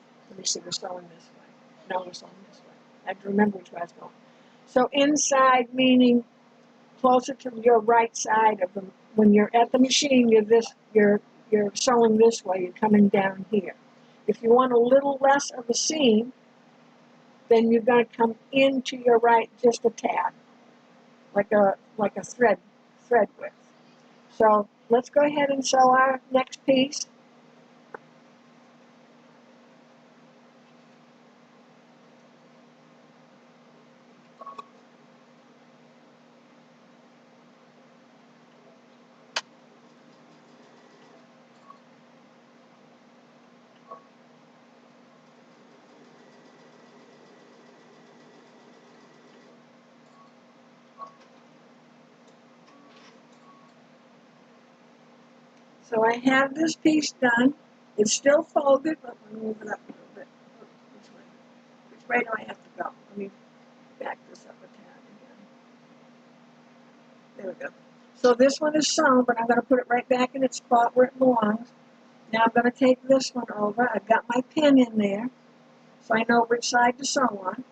see, we're sewing this way. No, we're sewing this way. I have to remember which way I was going. So inside meaning closer to your right side of them. When you're at the machine, you're sewing this way. You're coming down here. If you want a little less of a seam, then you're going to come into your right just a tad, like a thread width. So let's go ahead and sew our next piece. So I have this piece done. It's still folded, but we'll move it up a little bit. Which way do I have to go? Let me back this up a tad again. There we go. So this one is sewn, but I'm going to put it right back in its spot where it belongs. Now I'm going to take this one over. I've got my pin in there, so I know which side to sew on.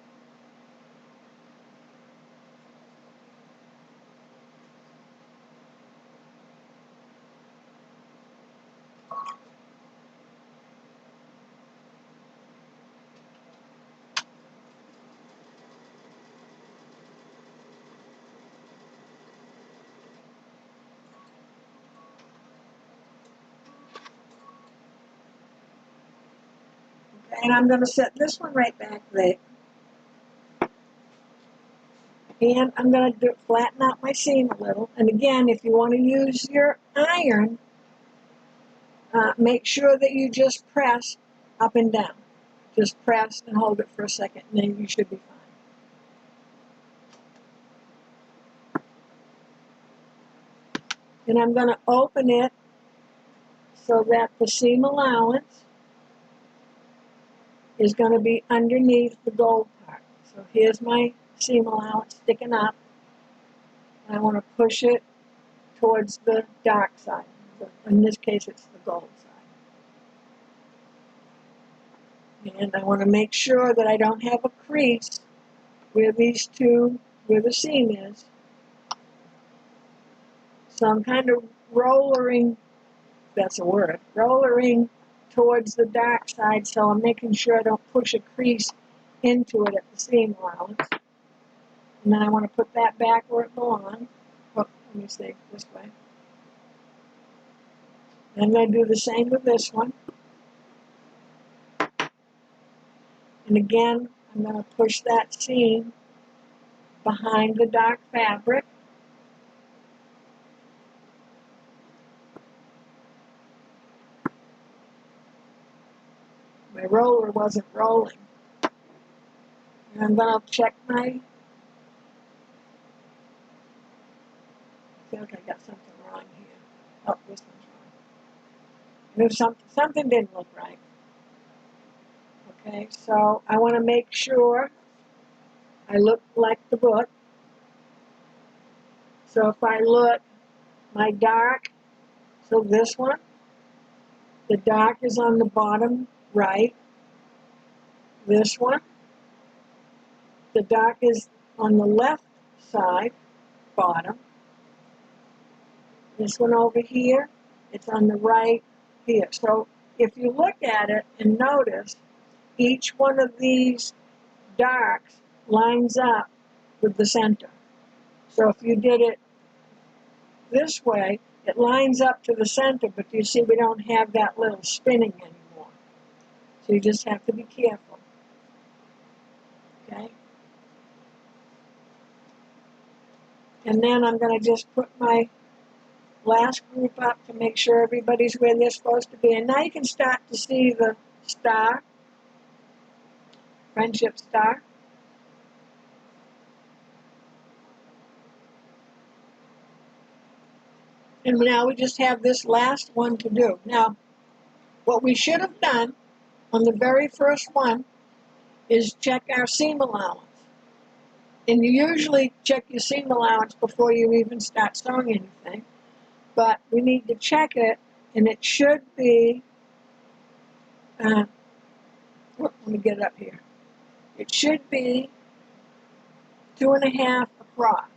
And I'm going to set this one right back there. And I'm going to flatten out my seam a little. And again, if you want to use your iron, make sure that you just press up and down. Just press and hold it for a second, and then you should be fine. And I'm going to open it so that the seam allowance is going to be underneath the gold part. So here's my seam allowance sticking up. And I want to push it towards the dark side. In this case, it's the gold side. And I want to make sure that I don't have a crease where these two, where the seam is. So I'm kind of rollering, that's a word, rollering towards the dark side, so I'm making sure I don't push a crease into it at the seam allowance. And then I want to put that back where it belongs. Oh, let me see, this way. And I'm going to do the same with this one. And again, I'm going to push that seam behind the dark fabric. My roller wasn't rolling. And I'm going to check my, I feel like I got something wrong here. Oh, this one's wrong. Something didn't look right. Okay, so I want to make sure I look like the book. So if I look, my dark, so this one, the dark is on the bottom right. This one, the dark is on the left side, bottom. This one over here, it's on the right here. So if you look at it and notice, each one of these darks lines up with the center. So if you did it this way, it lines up to the center, but you see we don't have that little spinning anymore. So you just have to be careful. Okay? And then I'm going to just put my last group up to make sure everybody's where they're supposed to be. And now you can start to see the star, friendship star. And now we just have this last one to do. Now, what we should have done on the very first one is check our seam allowance. And you usually check your seam allowance before you even start sewing anything. But we need to check it, and it should be, let me get it up here. It should be 2.5 across.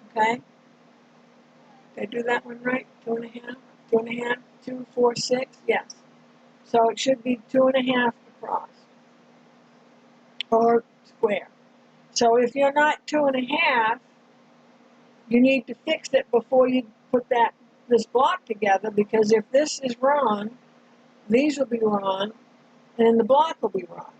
Okay? Did I do that one right? 2.5, 2.5, 2, 4, 6, yes. So it should be 2.5 across, or square. So if you're not 2.5, you need to fix it before you put this block together, because if this is wrong, these will be wrong, and then the block will be wrong.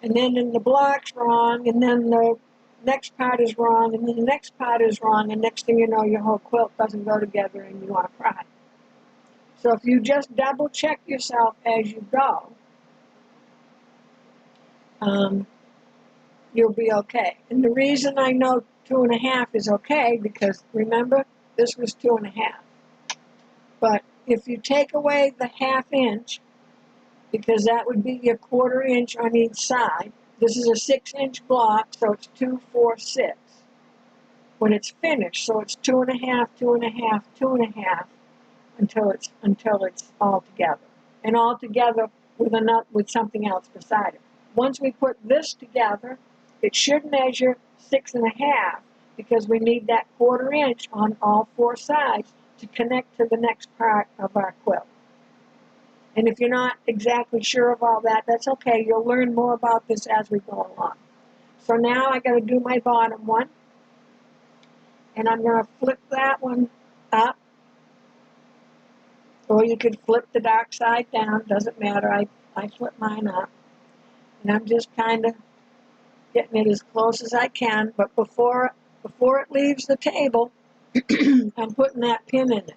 And then the block's wrong, and then the next part is wrong, and then the next part is wrong, and next thing you know, your whole quilt doesn't go together and you want to cry. So if you just double check yourself as you go, you'll be okay. And the reason I know 2.5 is okay, because remember, this was 2.5. But if you take away the 1/2 inch, because that would be your 1/4 inch on each side, this is a 6-inch block, so it's 2, 4, 6. When it's finished, so it's 2.5, 2.5, 2.5, until it's all together, and all together with something else beside it. Once we put this together, it should measure 6.5, because we need that 1/4 inch on all 4 sides to connect to the next part of our quilt. And if you're not exactly sure of all that, that's okay. You'll learn more about this as we go along. So now I got to do my bottom one, and I'm going to flip that one up. Or you could flip the dark side down, doesn't matter. I flip mine up. And I'm just kind of getting it as close as I can, but before it leaves the table, I'm putting that pin in it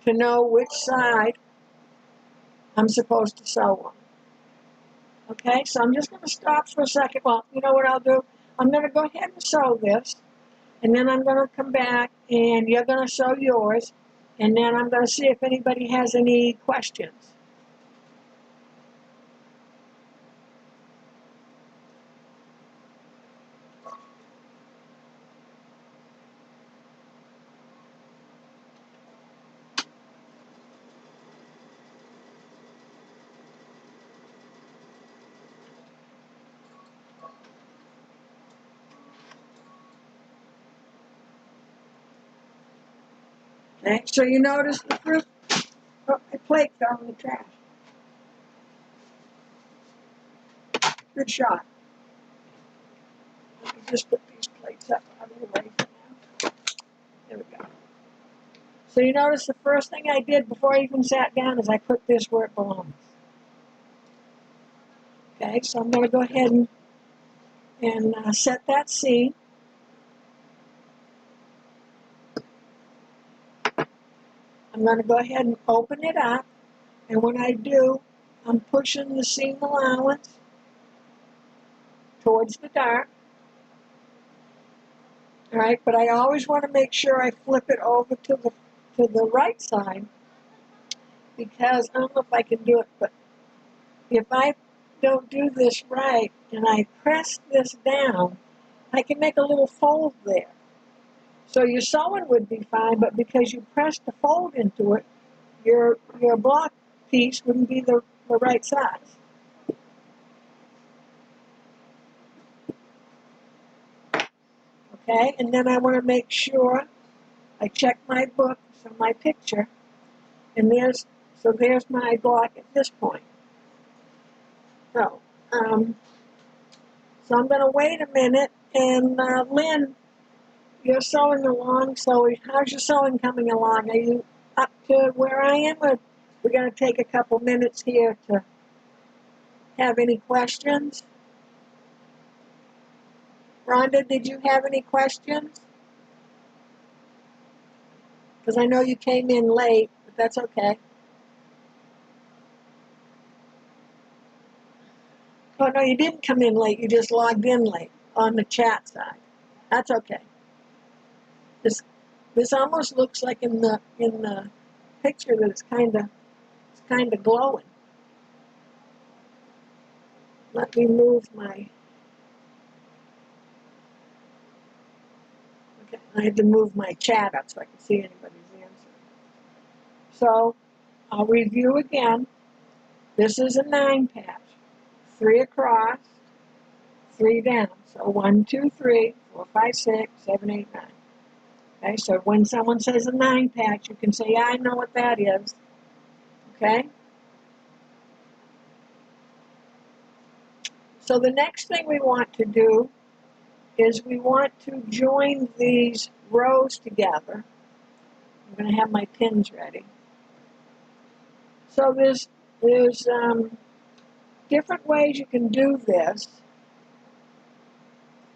to know which side I'm supposed to sew on. Okay, so I'm just going to stop for a second. Well, you know what I'll do? I'm going to go ahead and sew this, and then I'm going to come back, and you're going to sew yours, and then I'm going to see if anybody has any questions. Okay, so you notice the fruit, oh, the plate fell in the trash. Good shot. Let me just put these plates up out of the way for now. There we go. So you notice the first thing I did before I even sat down is I put this where it belongs. Okay, so I'm going to go ahead and set that seam. I'm going to go ahead and open it up, and when I do, I'm pushing the seam allowance towards the dark. All right, but I always want to make sure I flip it over to the right side, because I don't know if I can do it, but if I don't do this right and I press this down, I can make a little fold there. So your sewing would be fine, but because you pressed the fold into it, your block piece wouldn't be the right size. Okay, and then I want to make sure I check my book, so my picture, and there's my block at this point. So, so I'm going to wait a minute, and Lynn, you're sewing along, so how's your sewing coming along? Are you up to where I am, or we're going to take a couple minutes here to have any questions? Rhonda, did you have any questions? Because I know you came in late, but that's okay. Oh, no, you didn't come in late. You just logged in late on the chat side. That's okay. This almost looks like in the picture that it's kind of glowing. Let me move my. Okay, I had to move my chat up so I can see anybody's answer. So I'll review again. This is a 9 patch, 3 across, 3 down. So 1, 2, 3, 4, 5, 6, 7, 8, 9. Okay, so when someone says a 9 patch, you can say, yeah, I know what that is. Okay? So the next thing we want to do is we want to join these rows together. I'm going to have my pins ready. So there's different ways you can do this.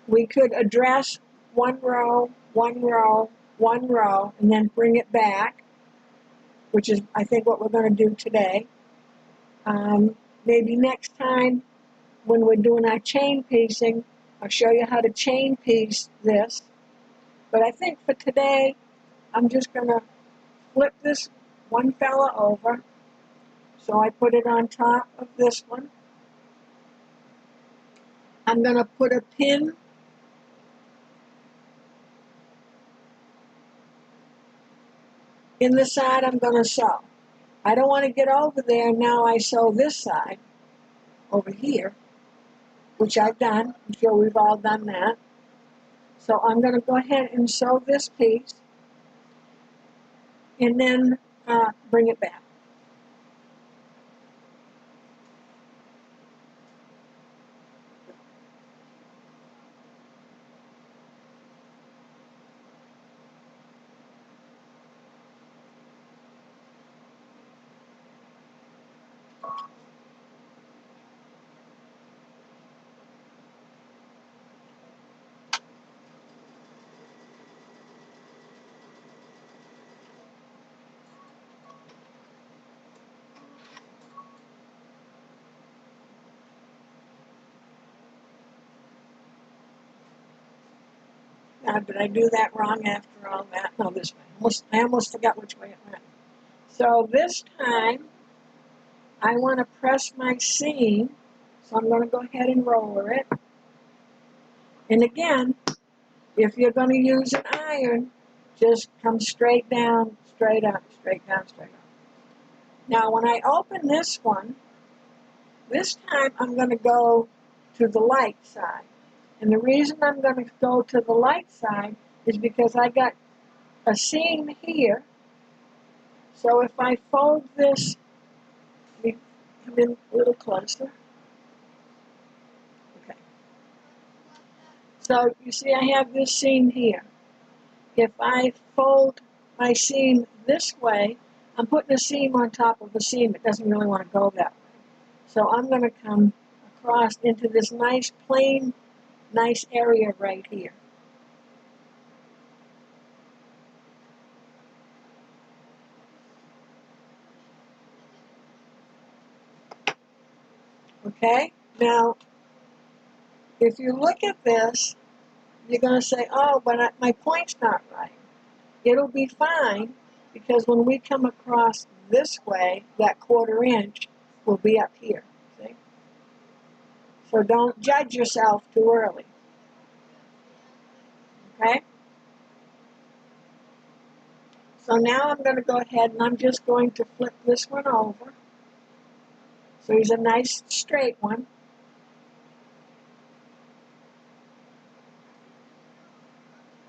We could address one row, one row, one row, and then bring it back, which is, I think, what we're going to do today. Maybe next time when we're doing our chain piecing, I'll show you how to chain piece this. But I think for today, I'm just going to flip this one fella over. So I put it on top of this one. I'm going to put a pin in the side I'm going to sew. I don't want to get over there. Now I sew this side over here, which I've done. I'm sure we've all done that. So I'm going to go ahead and sew this piece and then bring it back. Now, did I do that wrong after all that? No, this way. I almost forgot which way it went. So this time, I want to press my seam. So I'm going to go ahead and roller it. And again, if you're going to use an iron, just come straight down, straight up, straight down, straight up. Now, when I open this one, this time I'm going to go to the light side. And the reason I'm going to go to the light side is because I got a seam here. So if I fold this, let me come in a little closer. Okay. So you see I have this seam here. If I fold my seam this way, I'm putting a seam on top of a seam. It doesn't really want to go that way. So I'm going to come across into this nice plain, nice area right here. Okay? Now, if you look at this, you're going to say, oh, but my point's not right. It'll be fine because when we come across this way, that 1/4 inch will be up here. See? So don't judge yourself too early. Okay? So now I'm going to go ahead and I'm just going to flip this one over. So here's a nice straight one.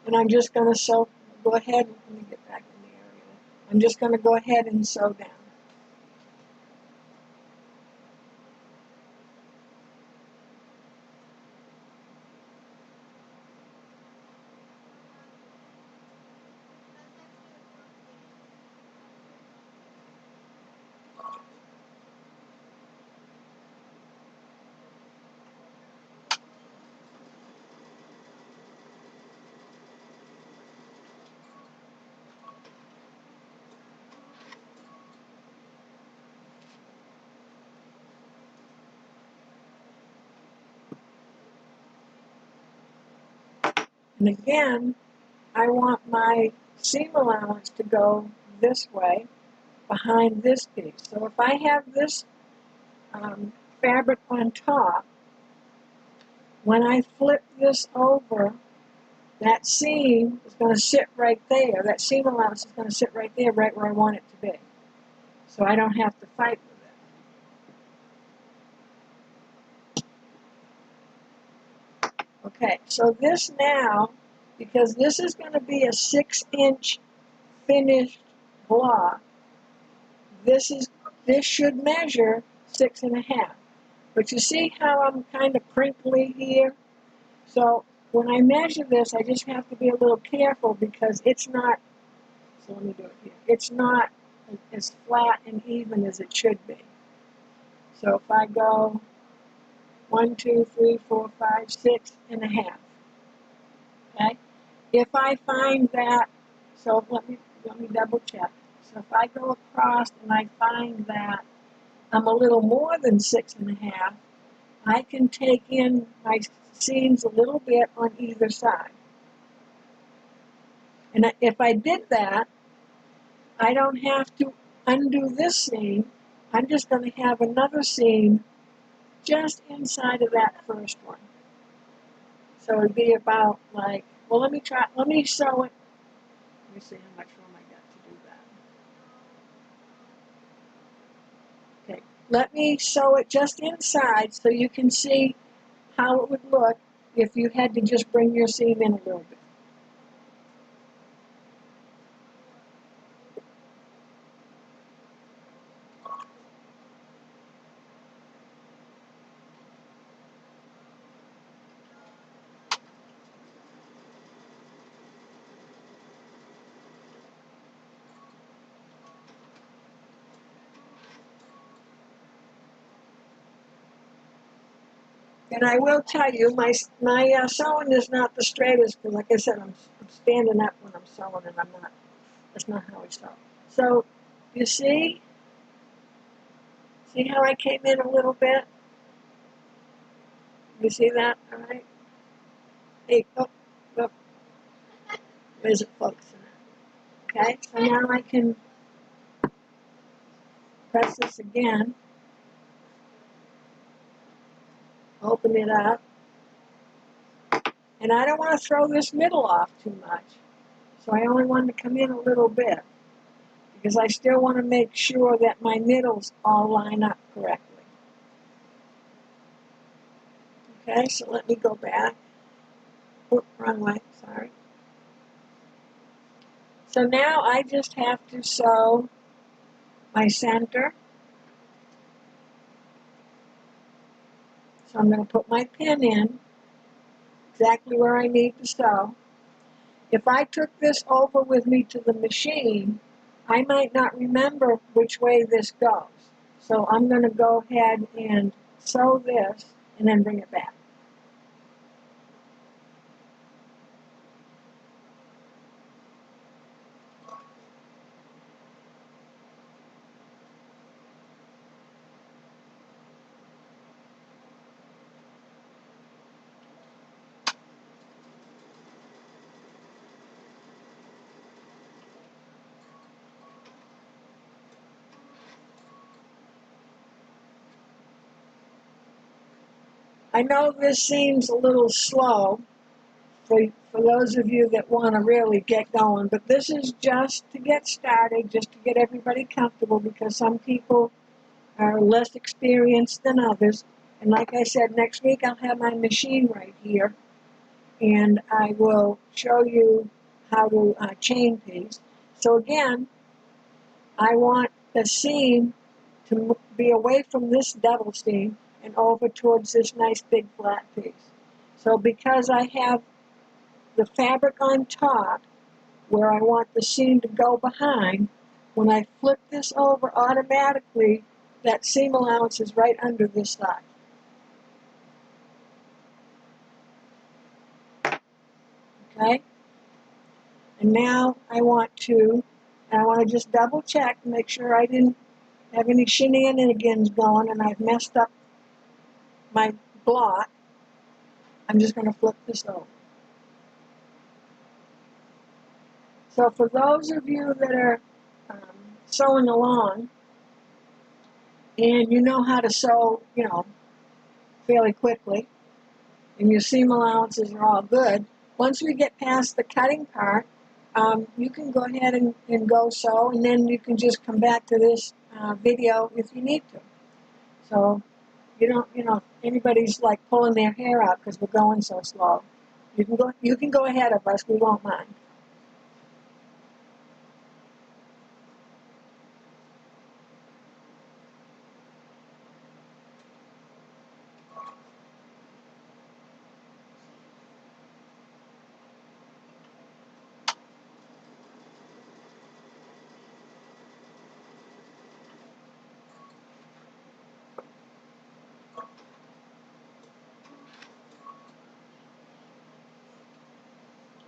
And I'm just going to go ahead and let me get back in the area. I'm just going to go ahead and sew down. And again, I want my seam allowance to go this way behind this piece. So if I have this fabric on top, when I flip this over, that seam is going to sit right there. That seam allowance is going to sit right there, right where I want it to be. So I don't have to fight with it. Okay, so this now, because this is going to be a 6-inch finished block, this should measure 6.5. But you see how I'm kind of crinkly here? So when I measure this, I just have to be a little careful because it's not, so let me do it here. It's not as flat and even as it should be. So if I go 1, 2, 3, 4, 5, 6.5. Okay? If I find that, so let me double check. So if I go across and I find that I'm a little more than 6.5, I can take in my seams a little bit on either side. And if I did that, I don't have to undo this seam. I'm just going to have another seam just inside of that first one. So it'd be about like, well, let me sew it. Let me see how much room I got to do that. Okay, let me sew it just inside so you can see how it would look if you had to just bring your seam in a little bit. And I will tell you, my sewing is not the straightest, because like I said, I'm standing up when I'm sewing, and that's not how I sew. So, you see how I came in a little bit? You see that, all right? Hey, oh, Where's it focusing at? Okay, so now I can press this again, open it up, and I don't want to throw this middle off too much, so I only want to come in a little bit, because I still want to make sure that my middles all line up correctly. Okay, so let me go back. Oop, wrong way, sorry. So now I just have to sew my center. So I'm going to put my pin in exactly where I need to sew. If I took this over with me to the machine, I might not remember which way this goes. So I'm going to go ahead and sew this and then bring it back. I know this seems a little slow for those of you that want to really get going, but this is just to get started, just to get everybody comfortable, because some people are less experienced than others. And like I said, next week I'll have my machine right here, and I will show you how to chain piece. So again, I want the seam to be away from this double seam and over towards this nice big flat piece. So because I have the fabric on top where I want the seam to go behind, when I flip this over, automatically that seam allowance is right under this side. Okay? And now I want to just double check and make sure I didn't have any shenanigans going and I've messed up my block. I'm just going to flip this over. So for those of you that are sewing along and you know how to sew, fairly quickly, and your seam allowances are all good, once we get past the cutting part, you can go ahead and go sew, and then you can just come back to this video if you need to. So you don't, anybody's like pulling their hair out because we're going so slow. You can go ahead of us, we won't mind.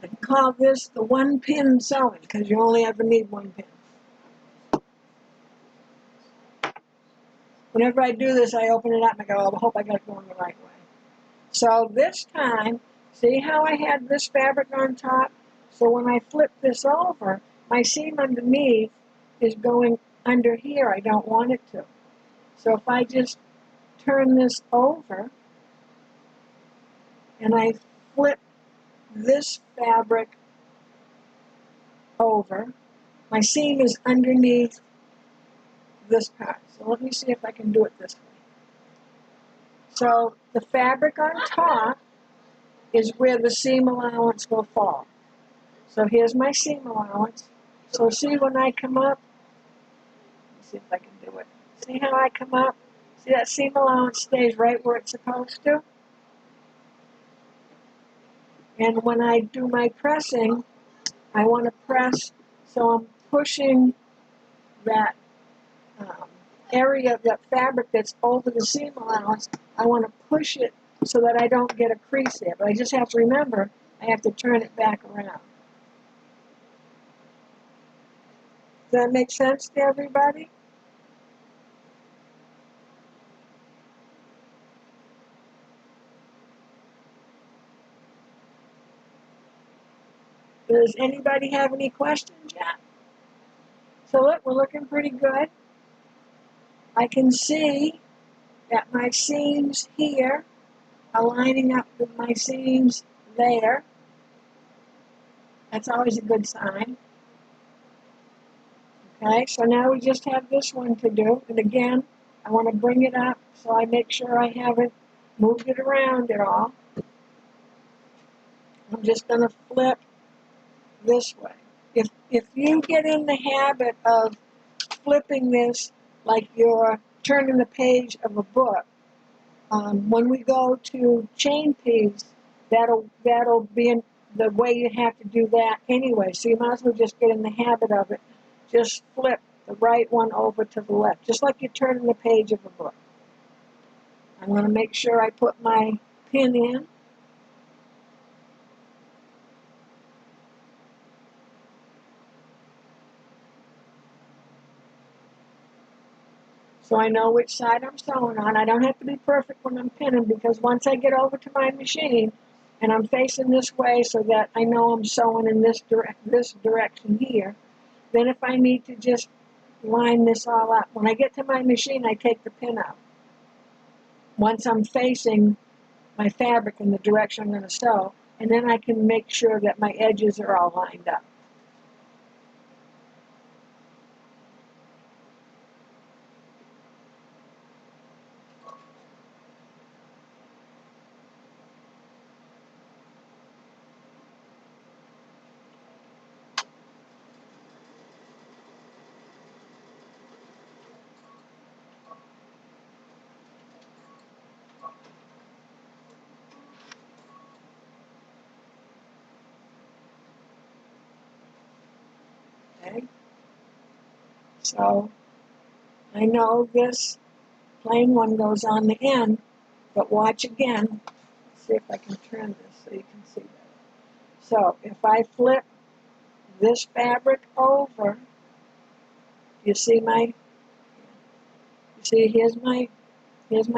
I call this the one pin sewing because you only ever need one pin. Whenever I do this, I open it up and I go, oh, I hope I got it going the right way. So this time, see how I had this fabric on top? So when I flip this over, my seam underneath is going under here. I don't want it to. So if I just turn this over and I flip this fabric over, my seam is underneath this part. So let me see if I can do it this way. So the fabric on top is where the seam allowance will fall. So here's my seam allowance. So see when I come up, let's see if I can do it. See how I come up? See that seam allowance stays right where it's supposed to? And when I do my pressing, I want to press, so I'm pushing that area of that fabric that's over the seam allowance. I want to push it so that I don't get a crease there. But I just have to remember, I have to turn it back around. Does that make sense to everybody? Does anybody have any questions yet? So look, we're looking pretty good. I can see that my seams here are lining up with my seams there. That's always a good sign. Okay, so now we just have this one to do. And again, I want to bring it up so I make sure I haven't moved it around at all. I'm just going to flip this way. If you get in the habit of flipping this like you're turning the page of a book, when we go to chain piece, that'll be in the way you have to do that anyway. So you might as well just get in the habit of it. Just flip the right one over to the left, just like you're turning the page of a book. I'm going to make sure I put my pin in. So I know which side I'm sewing on. I don't have to be perfect when I'm pinning, because once I get over to my machine and I'm facing this way so that I know I'm sewing in this direction here, then if I need to just line this all up, when I get to my machine, I take the pin out. Once I'm facing my fabric in the direction I'm going to sew, and then I can make sure that my edges are all lined up. Okay? So I know this plain one goes on the end, but watch again. Let's see if I can turn this so you can see that. So if I flip this fabric over, you see here's my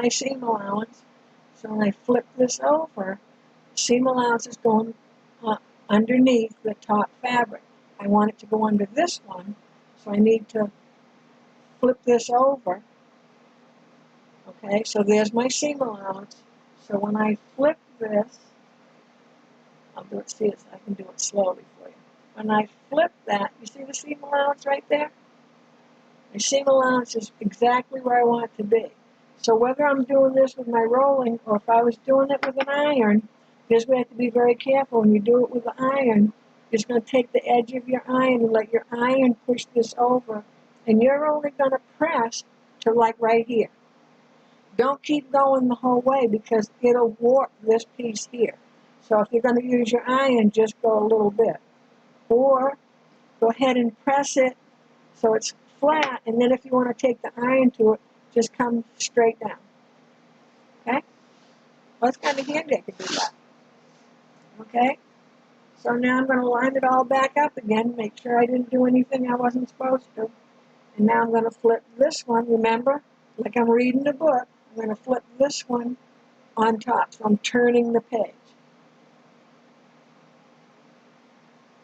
seam allowance. So when I flip this over, seam allowance is going underneath the top fabric. I want it to go under this one, so I need to flip this over. Okay, so there's my seam allowance. So when I flip this, I'll do it, see it, I can do it slowly for you. When I flip that, you see the seam allowance right there? My seam allowance is exactly where I want it to be. So whether I'm doing this with my rolling or if I was doing it with an iron, because we have to be very careful when you do it with the iron, you're just going to take the edge of your iron and let your iron push this over, and you're only going to press to like right here. Don't keep going the whole way because it'll warp this piece here. So if you're going to use your iron, just go a little bit. Or go ahead and press it so it's flat, and then if you want to take the iron to it, just come straight down. Okay? Well, it's kind of handy I could do that. Okay? So now I'm going to line it all back up again, make sure I didn't do anything I wasn't supposed to. And now I'm going to flip this one, remember, like I'm reading a book, I'm going to flip this one on top. So I'm turning the page.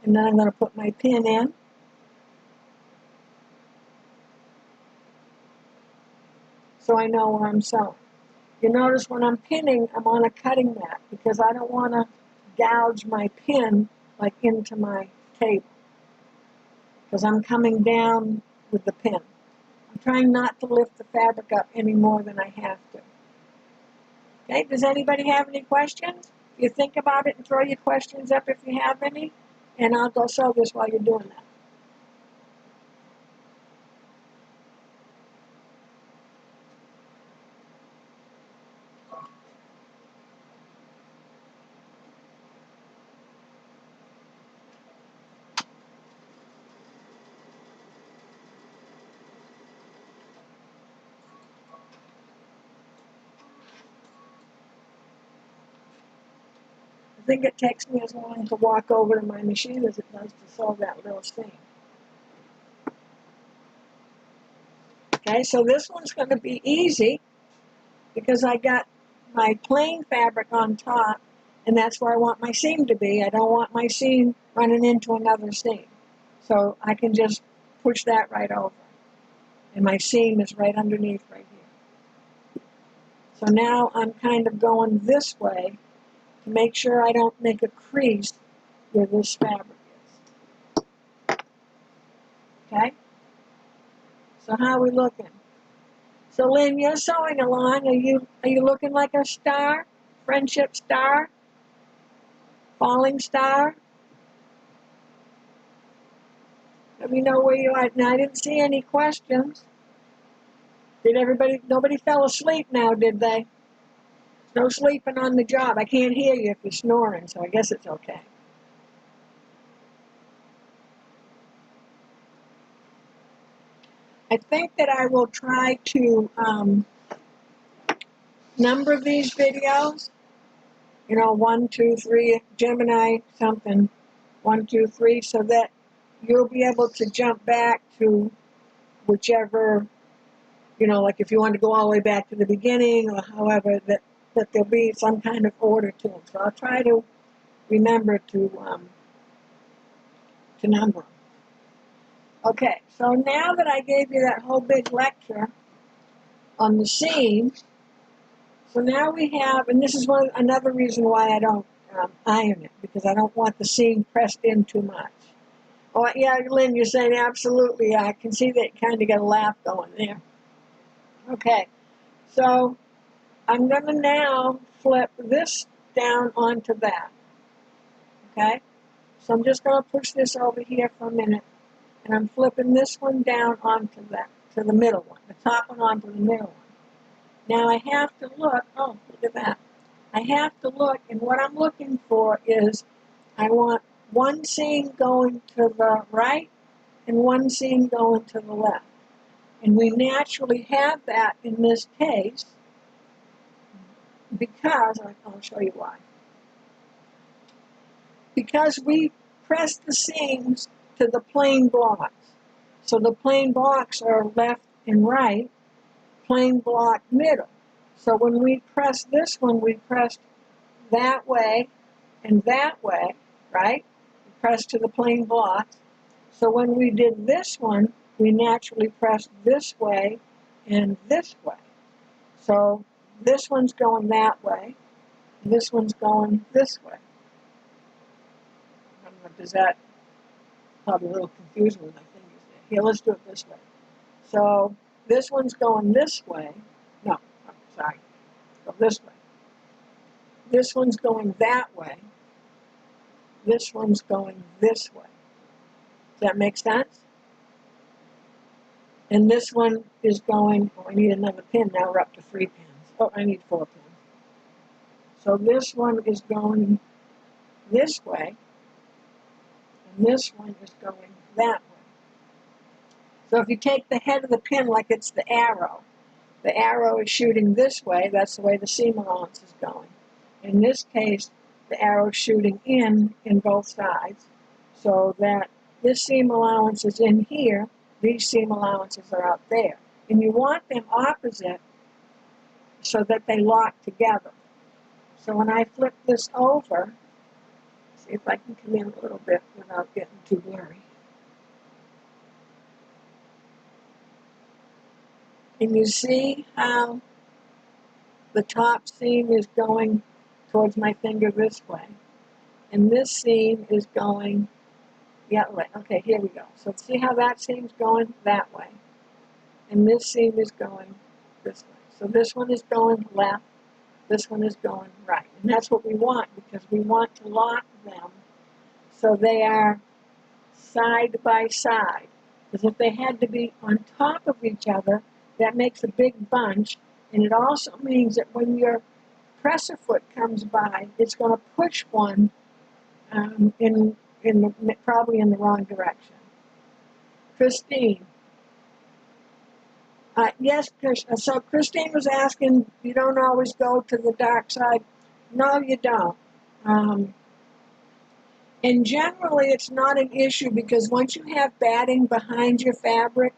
And then I'm going to put my pin in. So I know where I'm sewing. You notice when I'm pinning, I'm on a cutting mat because I don't want to gouge my pin like into my table because I'm coming down with the pin. I'm trying not to lift the fabric up any more than I have to. Okay, does anybody have any questions? You think about it and throw your questions up if you have any, and I'll go sew this while you're doing that. I think it takes me as long to walk over to my machine as it does to sew that little seam. Okay, so this one's going to be easy because I got my plain fabric on top, and that's where I want my seam to be. I don't want my seam running into another seam. So I can just push that right over. And my seam is right underneath right here. So now I'm kind of going this way to make sure I don't make a crease where this fabric is. Okay? So how are we looking? So Lynn, you're sewing along. Are you looking like a star? Friendship star? Falling star? Let me know where you are. Now, I didn't see any questions. Did nobody fell asleep now, did they? No sleeping on the job. I can't hear you if you're snoring, so I guess it's okay. I think that I will try to number these videos. 1, 2, 3, Gemini something, 1, 2, 3, so that you'll be able to jump back to whichever, like if you want to go all the way back to the beginning or however, that there'll be some kind of order to them. So I'll try to remember to number them. Okay, so now that I gave you that whole big lecture on the seam, so now we have, and this is another reason why I don't iron it, because I don't want the seam pressed in too much. Oh, yeah, Lynn, you're saying absolutely. I can see that you kind of got a laugh going there. Okay, so I'm going to now flip this down onto that. Okay, so I'm just going to push this over here for a minute, and I'm flipping this one down onto that, to the middle one, the top one onto the middle one. Now I have to look, oh, look at that. I have to look, and what I'm looking for is I want one seam going to the right and one seam going to the left. And we naturally have that in this case because, I'll show you why. Because we press the seams to the plain blocks. So the plain blocks are left and right, plain block middle. So when we press this one, we pressed that way and that way, right? We pressed to the plain blocks. So when we did this one, we naturally pressed this way and this way. So this one's going that way, and this one's going this way. I don't know, does that probably a little confusing with my fingers there. Here, let's do it this way. So this one's going this way. No, I'm sorry. Go this way. This one's going that way. This one's going this way. Does that make sense? And this one is going, oh, I need another pin. Now we're up to 3 pins. Oh, I need 4 pins. So this one is going this way, and this one is going that way. So if you take the head of the pin like it's the arrow is shooting this way. That's the way the seam allowance is going. In this case, the arrow is shooting in both sides, so that this seam allowance is in here, these seam allowances are out there. And you want them opposite so that they lock together. So when I flip this over, see if I can come in a little bit without getting too blurry. And you see how the top seam is going towards my finger this way. And this seam is going the other way. Okay, here we go. So see how that seam's going that way. And this seam is going this way. So this one is going left. This one is going right. And that's what we want, because we want to lock them so they are side by side. Because if they had to be on top of each other, that makes a big bunch. And it also means that when your presser foot comes by, it's going to push one probably in the wrong direction. Christine. Yes, so Christine was asking, you don't always go to the dark side. No, you don't. And generally, it's not an issue, because once you have batting behind your fabric,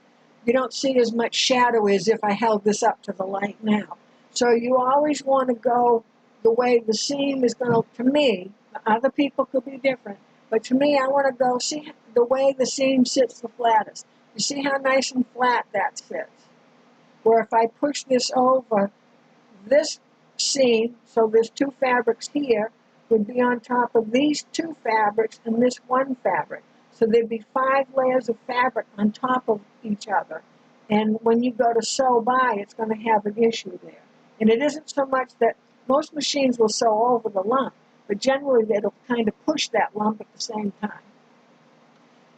you don't see as much shadow as if I held this up to the light now. So you always want to go the way the seam is going to me, other people could be different, But to me, I want to go see the way the seam sits the flattest. You see how nice and flat that sits? Where if I push this over, this seam, so there's two fabrics here, would be on top of these two fabrics and this one fabric. So there'd be 5 layers of fabric on top of each other. And when you go to sew by, it's going to have an issue there. And it isn't so much that most machines will sew over the lump, but generally it'll kind of push that lump at the same time.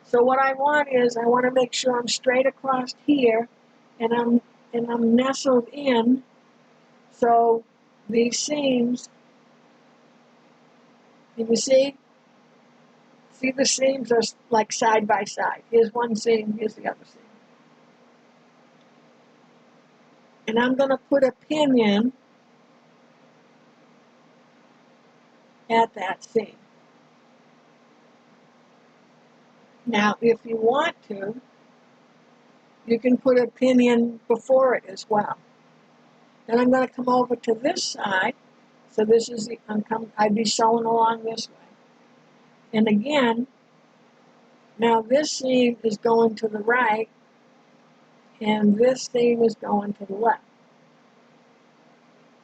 So what I want is, I want to make sure I'm straight across here, and I'm nestled in, so these seams, can you see? See, the seams are like side by side. Here's one seam, here's the other seam. And I'm going to put a pin in at that seam. Now, if you want to, you can put a pin in before it as well. Then I'm going to come over to this side. So this is the, I'd be sewing along this way. And again, now this seam is going to the right, and this seam is going to the left.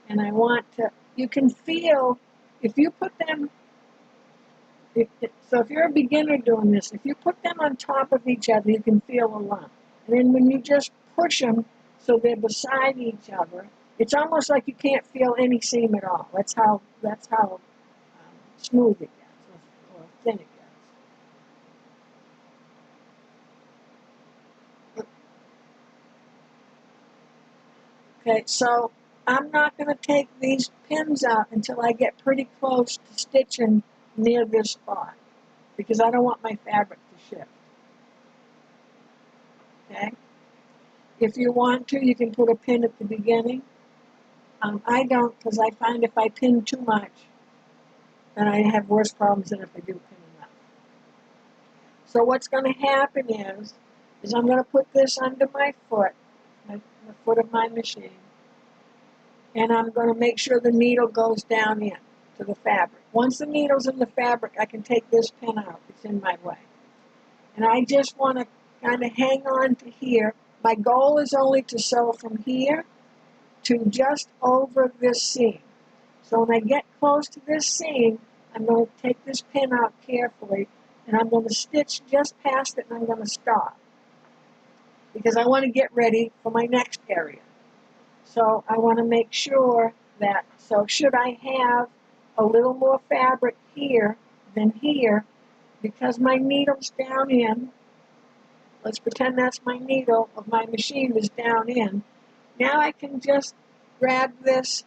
And I want to, you can feel, if you put them, so if you're a beginner doing this, if you put them on top of each other, you can feel a lump. And then when you just push them so they're beside each other, it's almost like you can't feel any seam at all. That's how smooth it gets, or thin it gets. Okay, so I'm not going to take these pins out until I get pretty close to stitching near this spot, because I don't want my fabric to shift. Okay? If you want to, you can put a pin at the beginning. I don't, because I find if I pin too much, then I have worse problems than if I do pin enough. So what's going to happen is I'm going to put this under my foot, the foot of my machine, and I'm going to make sure the needle goes down in to the fabric. Once the needle's in the fabric, I can take this pin out. It's in my way. And I just want to kind of hang on to here. My goal is only to sew from here to just over this seam. So when I get close to this seam, I'm going to take this pin out carefully, and I'm going to stitch just past it, and I'm going to stop, because I want to get ready for my next area. So I want to make sure that, so should I have a little more fabric here than here, because my needle's down in, let's pretend that's my needle of my machine is down in, now I can just grab this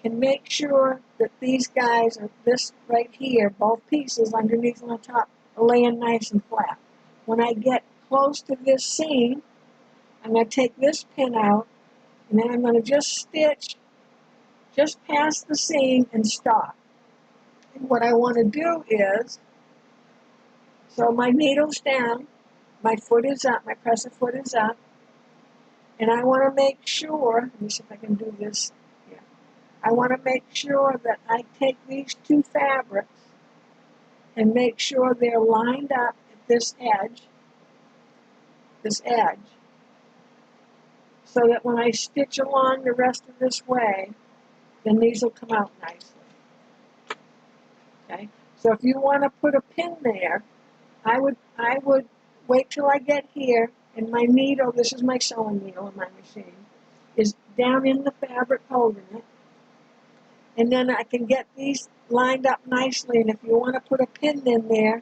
and make sure that these guys are this right here, both pieces underneath and on top, are laying nice and flat. When I get close to this seam, I'm going to take this pin out, and then I'm going to just stitch just past the seam and stop. And what I want to do is, so my needle's down, my foot is up, my presser foot is up, and I want to make sure, let me see if I can do this here. I want to make sure that I take these two fabrics and make sure they're lined up at this edge, so that when I stitch along the rest of this way, then these will come out nicely. Okay? So if you want to put a pin there, I would wait till I get here, and my needle, this is my sewing needle in my machine, is down in the fabric holding it. And then I can get these lined up nicely, and if you want to put a pin in there,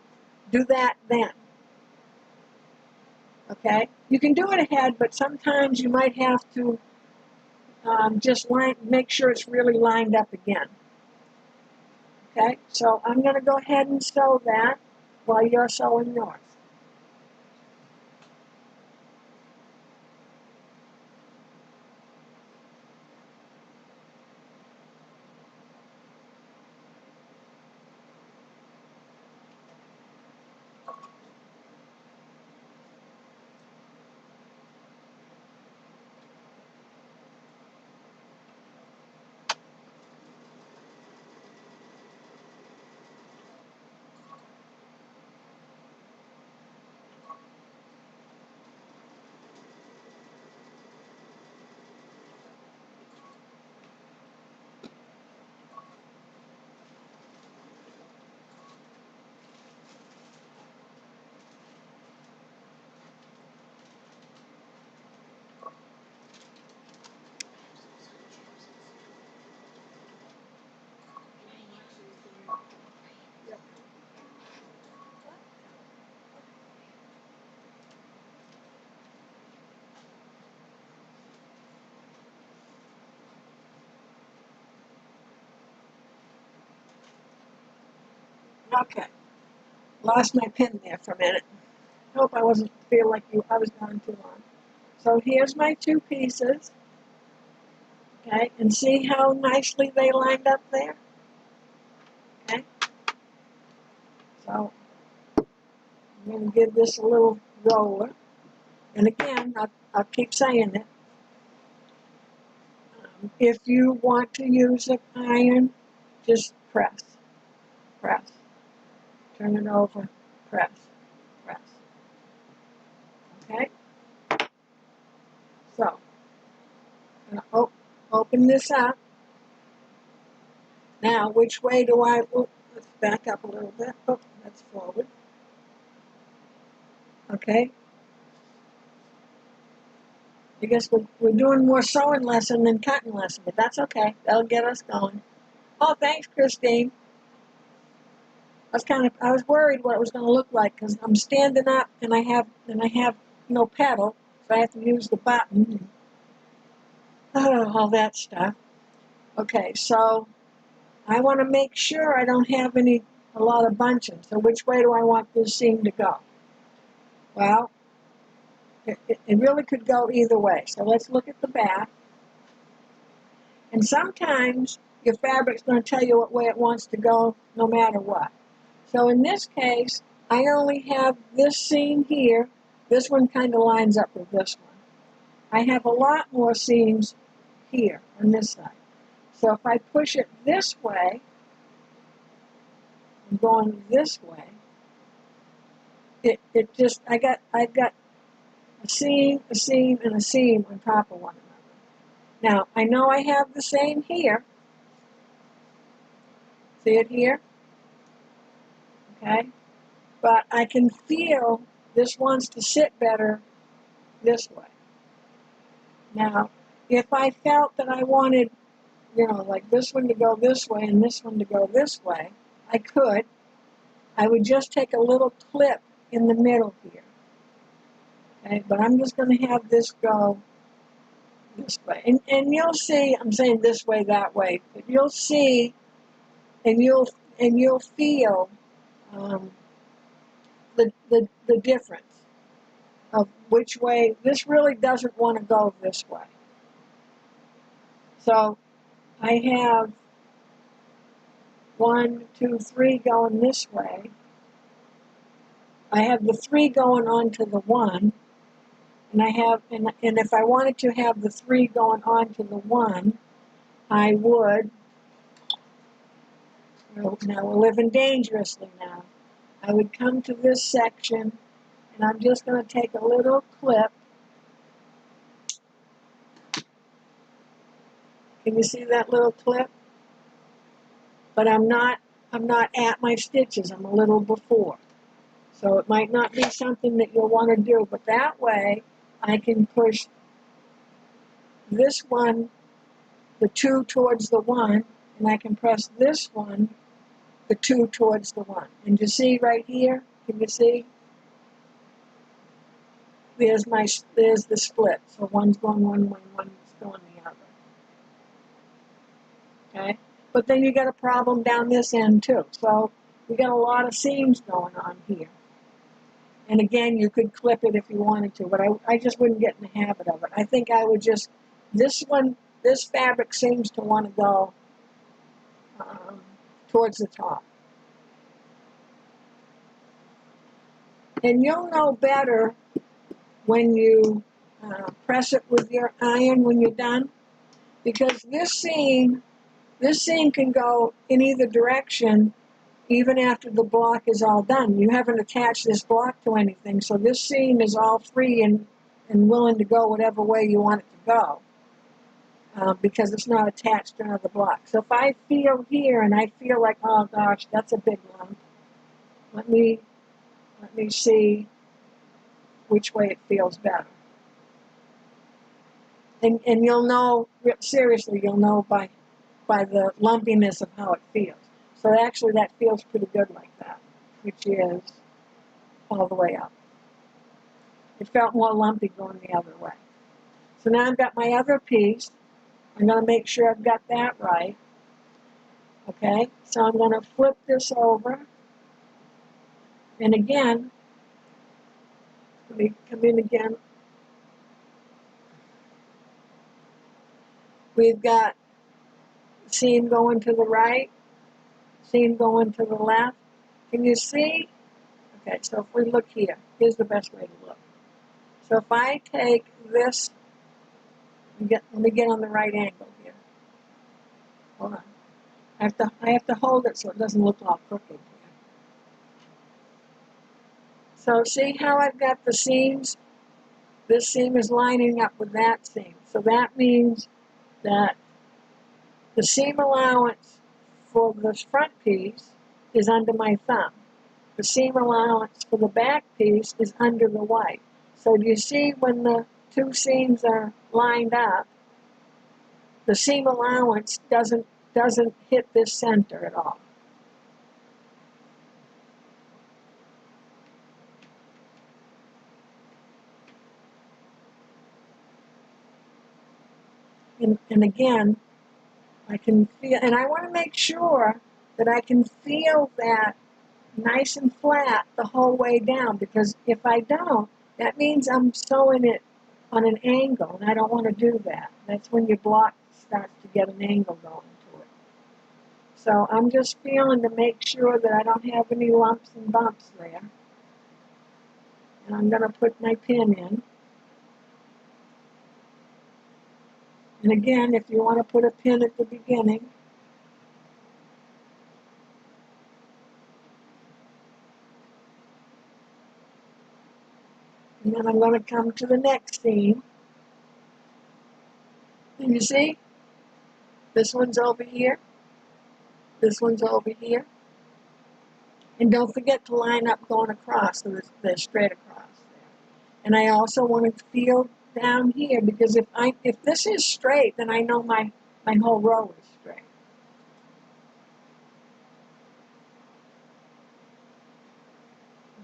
do that then. Okay? You can do it ahead, but sometimes you might have to just make sure it's really lined up again. Okay? So I'm going to go ahead and sew that while you're sewing yours. Okay, lost my pen there for a minute. Hope I wasn't feel like I was gone too long. So here's my two pieces. Okay, and see how nicely they lined up there? Okay, so I'm going to give this a little roller. And again, I'll keep saying it. If you want to use an iron, just press, press. Turn it over, press, press. Okay? So, I'm going to open this up. Now, which way do I, let's back up a little bit. Oh, that's forward. Okay? I guess we're doing more sewing lesson than cutting lesson, but that's okay. That'll get us going. Oh, thanks, Christine. I was worried what it was going to look like because I'm standing up and I have no pedal, so I have to use the button. All that stuff. Okay, so I want to make sure I don't have a lot of bunching. So which way do I want this seam to go? Well, it really could go either way. So let's look at the back. And sometimes your fabric's going to tell you what way it wants to go no matter what. So in this case, I only have this seam here. This one kind of lines up with this one. I have a lot more seams here on this side. So if I push it this way, I'm going this way, it just, I got a seam, and a seam on top of one another. Now, I know I have the same here. See it here? Okay? But I can feel this wants to sit better this way. Now, if I felt that I wanted, like this one to go this way and this one to go this way, I could. I would just take a little clip in the middle here. Okay, but I'm just going to have this go this way. And you'll see, I'm saying this way, that way, but you'll see and you'll feel the difference of which way. This really doesn't want to go this way. So I have 1, 2, 3 going this way. I have the 3 going on to the 1, and I have, and if I wanted to have the 3 going on to the 1, I would. Now we're living dangerously now. I would come to this section, and I'm just going to take a little clip. Can you see that little clip? But I'm not at my stitches. I'm a little before. So it might not be something that you'll want to do, but that way I can push this one, the 2 towards the 1, and I can press this one, the 2 towards the 1. And you see right here, can you see? There's the split. So one's going one way, one's going the other. Okay? But then you got a problem down this end too. So we got a lot of seams going on here. And again, you could clip it if you wanted to, but I just wouldn't get in the habit of it. I think I would just, this fabric seems to want to go towards the top. And you'll know better when you press it with your iron when you're done, because this seam can go in either direction even after the block is all done. You haven't attached this block to anything, so this seam is all free and willing to go whatever way you want it to go, because it's not attached to another block. So if I feel here and I feel like, oh gosh, that's a big lump, let me see which way it feels better. And you'll know, seriously, you'll know by the lumpiness of how it feels. So actually that feels pretty good like that, which is all the way up. It felt more lumpy going the other way. So now I've got my other piece. I'm going to make sure I've got that right. Okay, so I'm going to flip this over. And again, let me come in again. We've got seam going to the right, seam going to the left. Can you see? Okay, so if we look here, here's the best way to look. So if I take this, let me get on the right angle here. Hold on. I have to hold it so it doesn't look all crooked here. So see how I've got the seams? This seam is lining up with that seam. So that means that the seam allowance for this front piece is under my thumb. The seam allowance for the back piece is under the white. So do you see when the two seams are lined up, the seam allowance doesn't hit this center at all. And again, I can feel, and I want to make sure that I can feel that nice and flat the whole way down, because if I don't, that means I'm sewing it on an angle, and I don't want to do that. That's when your block starts to get an angle going to it. So I'm just feeling to make sure that I don't have any lumps and bumps there. And I'm going to put my pin in. And again, if you want to put a pin at the beginning, and then I'm going to come to the next seam. And you see, this one's over here, this one's over here. And don't forget to line up going across, so they're straight across there. And I also want to feel down here, because if this is straight, then I know my whole row is straight.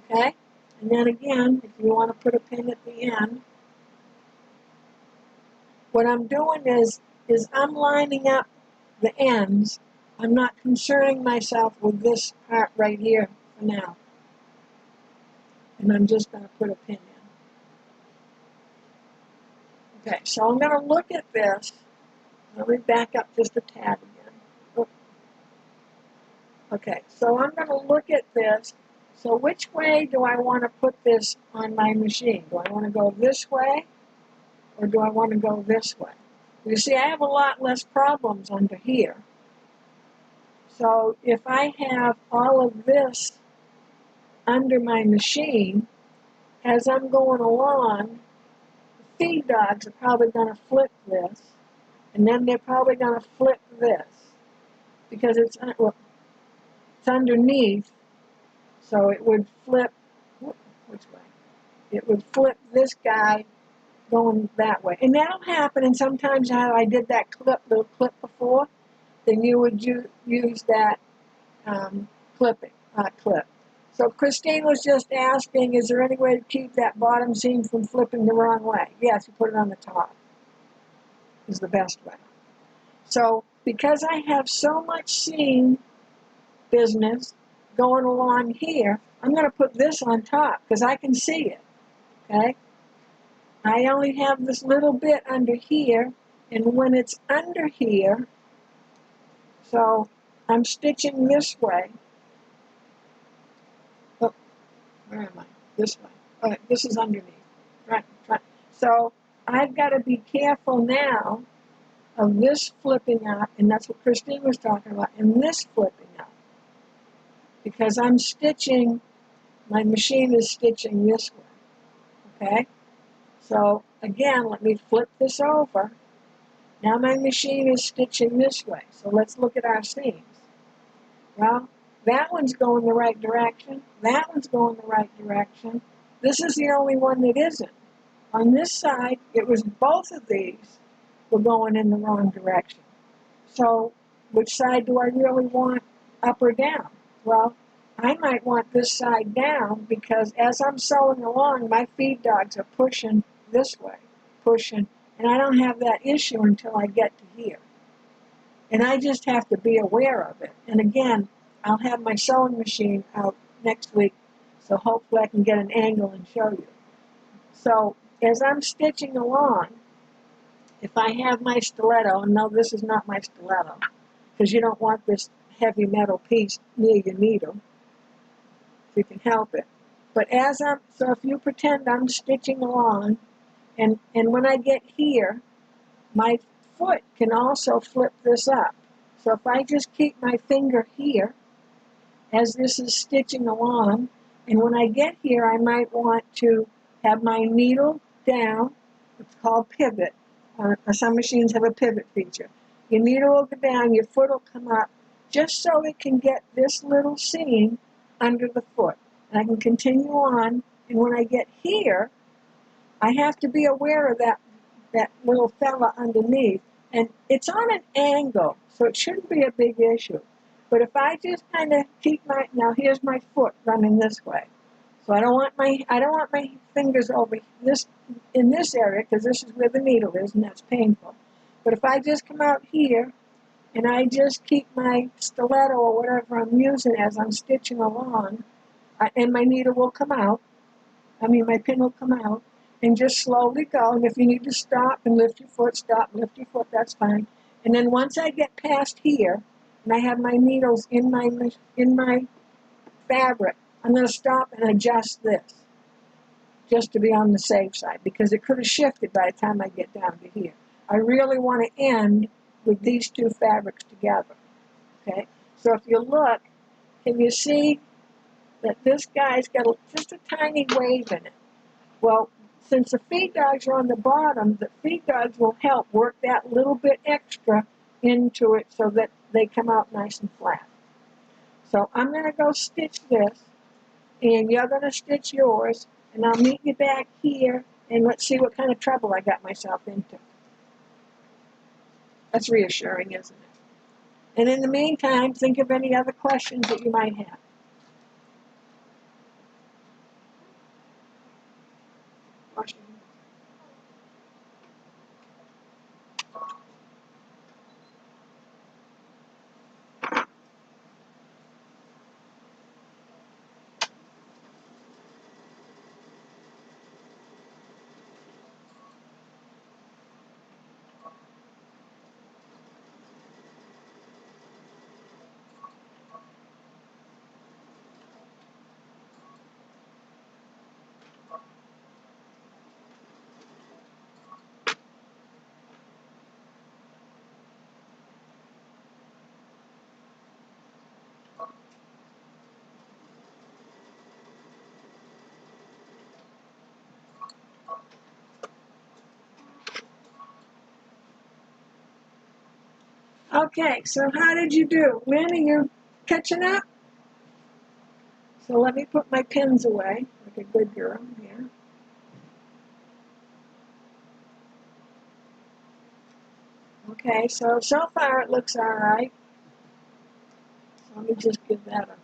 Okay? And then again, if you want to put a pin at the end, what I'm doing is I'm lining up the ends. I'm not concerning myself with this part right here for now. And I'm just going to put a pin in. Okay, so I'm going to look at this. Let me back up just a tad again. Oh. Okay, so I'm going to look at this. So which way do I want to put this on my machine? Do I want to go this way, or do I want to go this way? You see, I have a lot less problems under here. So if I have all of this under my machine, as I'm going along, the feed dogs are probably going to flip this, and then they're probably going to flip this, because it's underneath, so it would flip, which way? It would flip this guy going that way. And that'll happen, and sometimes how I did that little clip before, then you would use that clip. So Christine was just asking, is there any way to keep that bottom seam from flipping the wrong way? Yes, you put it on the top is the best way. So because I have so much seam business going along here, I'm going to put this on top because I can see it, okay? I only have this little bit under here, and when it's under here, so I'm stitching this way. Oh, where am I? This way. All right, this is underneath. Right. So I've got to be careful now of this flipping up, and that's what Christine was talking about, and this flipping up. Because I'm stitching, my machine is stitching this way, okay? So again, let me flip this over. Now my machine is stitching this way. So let's look at our seams. Well, that one's going the right direction. That one's going the right direction. This is the only one that isn't. On this side, it was both of these were going in the wrong direction. So which side do I really want, up or down? Well, I might want this side down because as I'm sewing along, my feed dogs are pushing this way, pushing, and I don't have that issue until I get to here. And I just have to be aware of it. And again, I'll have my sewing machine out next week So hopefully I can get an angle and show you. So as I'm stitching along, if I have my stiletto, and no, this is not my stiletto, because you don't want this heavy metal piece near your needle, if you can help it. But so if you pretend I'm stitching along, and when I get here, my foot can also flip this up. So if I just keep my finger here, as this is stitching along, and when I get here, I might want to have my needle down. It's called pivot. Some machines have a pivot feature. Your needle will go down, your foot will come up, just so it can get this little seam under the foot. And I can continue on, and when I get here, I have to be aware of that little fella underneath. And it's on an angle, so it shouldn't be a big issue. But if I just kind of keep now here's my foot running this way. So I don't want my fingers over this in this area, because this is where the needle is, and that's painful. But if I just come out here and I just keep my stiletto or whatever I'm using as I'm stitching along, and my needle will come out, my pin will come out, and just slowly go. And if you need to stop and lift your foot, stop, lift your foot, that's fine. And then once I get past here, and I have my needles in my fabric, I'm going to stop and adjust this, just to be on the safe side, because it could have shifted by the time I get down to here. I really want to end with these two fabrics together. Okay? So if you look, can you see that this guy's got just a tiny wave in it? Well, since the feed dogs are on the bottom, the feed dogs will help work that little bit extra into it so that they come out nice and flat. So I'm going to go stitch this, and you're going to stitch yours, and I'll meet you back here, and let's see what kind of trouble I got myself into. That's reassuring, isn't it? And in the meantime, think of any other questions that you might have. Okay, so how did you do? Lynn, are you catching up? So let me put my pins away, like a good girl here. Okay, so far it looks all right. So let me just give that a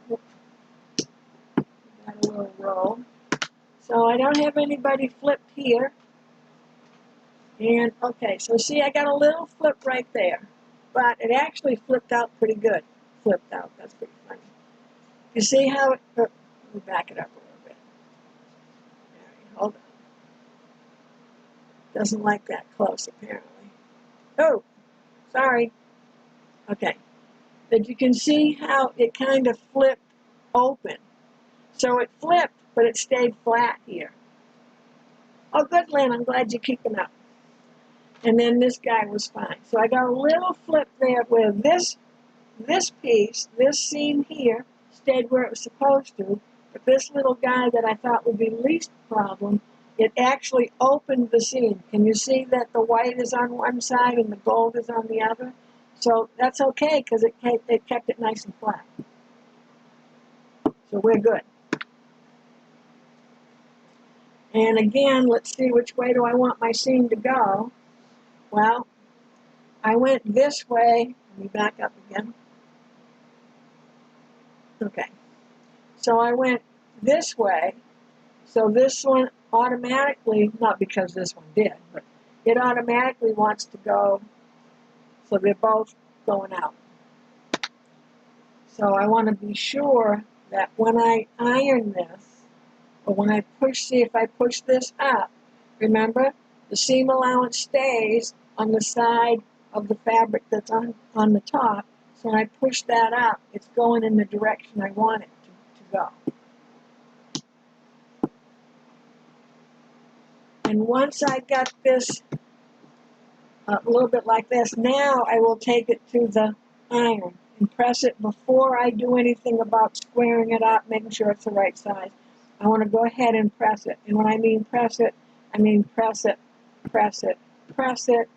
little roll. So I don't have anybody flipped here. And okay, so see, I got a little flip right there, but it actually flipped out pretty good. Flipped out, that's pretty funny. You see how it, let me back it up a little bit. Hold on. Doesn't like that close, apparently. Oh, sorry. Okay. But you can see how it kind of flipped open. So it flipped, but it stayed flat here. Oh, good, Lynn. I'm glad you're keeping up. And then this guy was fine. So I got a little flip there where this piece, this seam here, stayed where it was supposed to. But this little guy that I thought would be least problem, it actually opened the seam. Can you see that the white is on one side and the gold is on the other? So that's okay, because it kept it nice and flat. So we're good. And again, let's see, which way do I want my seam to go? Well, I went this way. Let me back up again. Okay. So I went this way. So this one automatically, not because this one did, but it automatically wants to go, so they're both going out. So I want to be sure that when I iron this, But when I push, see if I push this up, remember, the seam allowance stays on the side of the fabric that's on the top. So when I push that up, it's going in the direction I want it to go. And once I got this a little bit like this, now I will take it to the iron and press it before I do anything about squaring it up, making sure it's the right size. I want to go ahead and press it. And when I mean press it, I mean press it, press it, press it,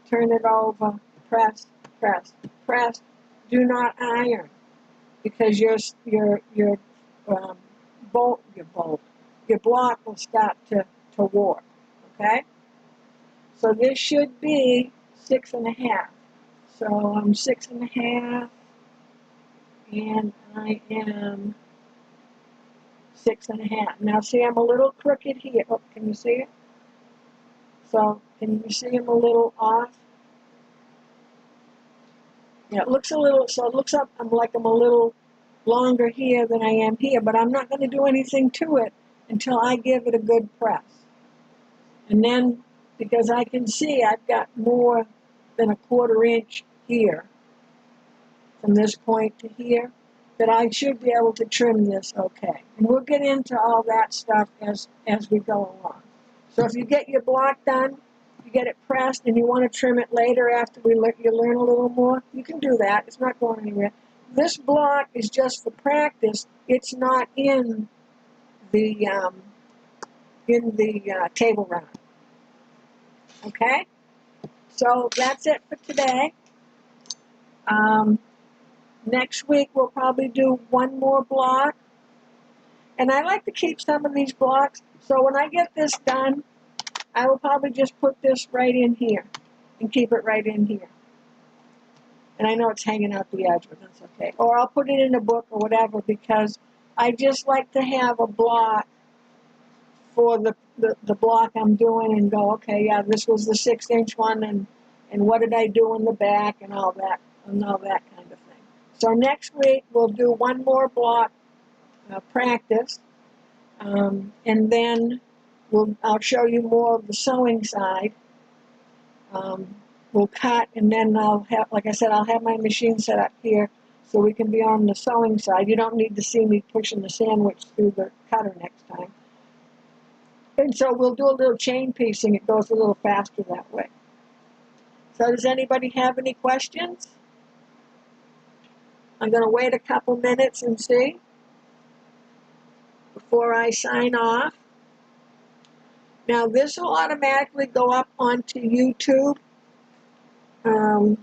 turn it over, press, press, press. Do not iron, because your block will start to warp. Okay? So this should be 6.5. So I'm 6.5, and I am 6.5. Now see, I'm a little crooked here. Oh, can you see it? So can you see I'm a little off? Yeah, it looks a little, so it looks like I'm a little longer here than I am here, but I'm not going to do anything to it until I give it a good press. And then, because I can see I've got more than a 1/4 inch here, from this point to here, that I should be able to trim this okay. And we'll get into all that stuff as we go along. So if you get your block done, you get it pressed, and you want to trim it later after you learn a little more, you can do that. It's not going anywhere. This block is just for practice. It's not in the table round. Okay? So that's it for today. Next week we'll probably do one more block. And I like to keep some of these blocks, so when I get this done, I will probably just put this right in here and keep it right in here. And I know it's hanging out the edge, but that's okay. Or I'll put it in a book or whatever, because I just like to have a block for the block I'm doing and go, okay, yeah, this was the 6-inch one, and what did I do in the back, and all that kind of thing. So next week we'll do one more block practice, and then I'll show you more of the sewing side. We'll cut, and then I'll have, like I said, I'll have my machine set up here so we can be on the sewing side. You don't need to see me pushing the sandwich through the cutter next time. And so we'll do a little chain piecing. It goes a little faster that way. So does anybody have any questions? I'm going to wait a couple minutes and see before I sign off. Now this will automatically go up onto YouTube,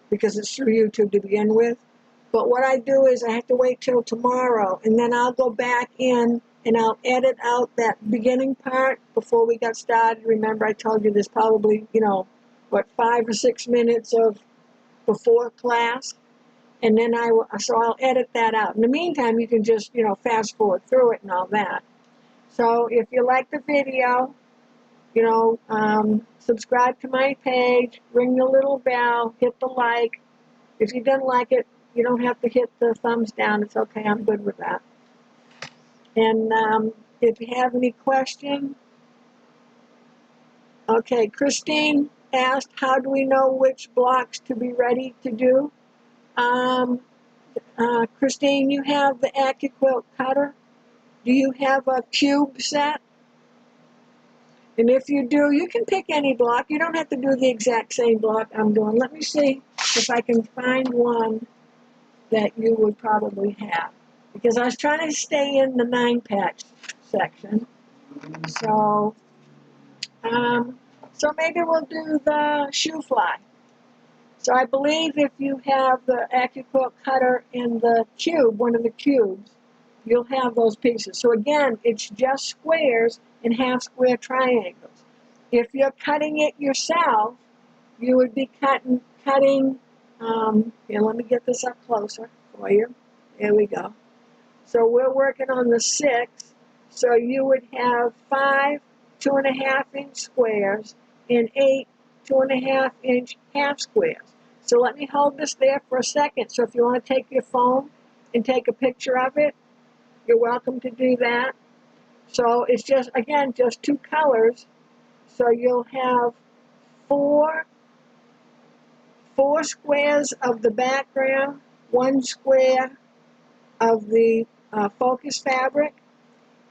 because it's through YouTube to begin with. But what I do is I have to wait till tomorrow, and then I'll go back in and I'll edit out that beginning part before we got started. Remember, I told you there's probably, 5 or 6 minutes of before class, and then so I'll edit that out. In the meantime, you can just, fast forward through it and all that. So if you like the video, subscribe to my page, ring the little bell, hit the like. If you don't like it, you don't have to hit the thumbs down. It's okay. I'm good with that. And if you have any questions, okay, Christine asked, how do we know which blocks to be ready to do? Christine, you have the Accuquilt cutter. Do you have a cube set? And if you do, you can pick any block. You don't have to do the exact same block I'm doing. Let me see if I can find one that you would probably have, because I was trying to stay in the 9-patch section. So maybe we'll do the shoe fly. So I believe if you have the Accuquilt cutter in the cube, one of the cubes, you'll have those pieces. So again, it's just squares and half-square triangles. If you're cutting it yourself, you would be cutting. Here, let me get this up closer for you. There we go. So we're working on the 6. So you would have 5 2.5-inch squares and 8 2.5-inch half squares. So let me hold this there for a second. So if you want to take your phone and take a picture of it, you're welcome to do that. So it's just, again, just 2 colors. So you'll have four squares of the background, 1 square of the focus fabric,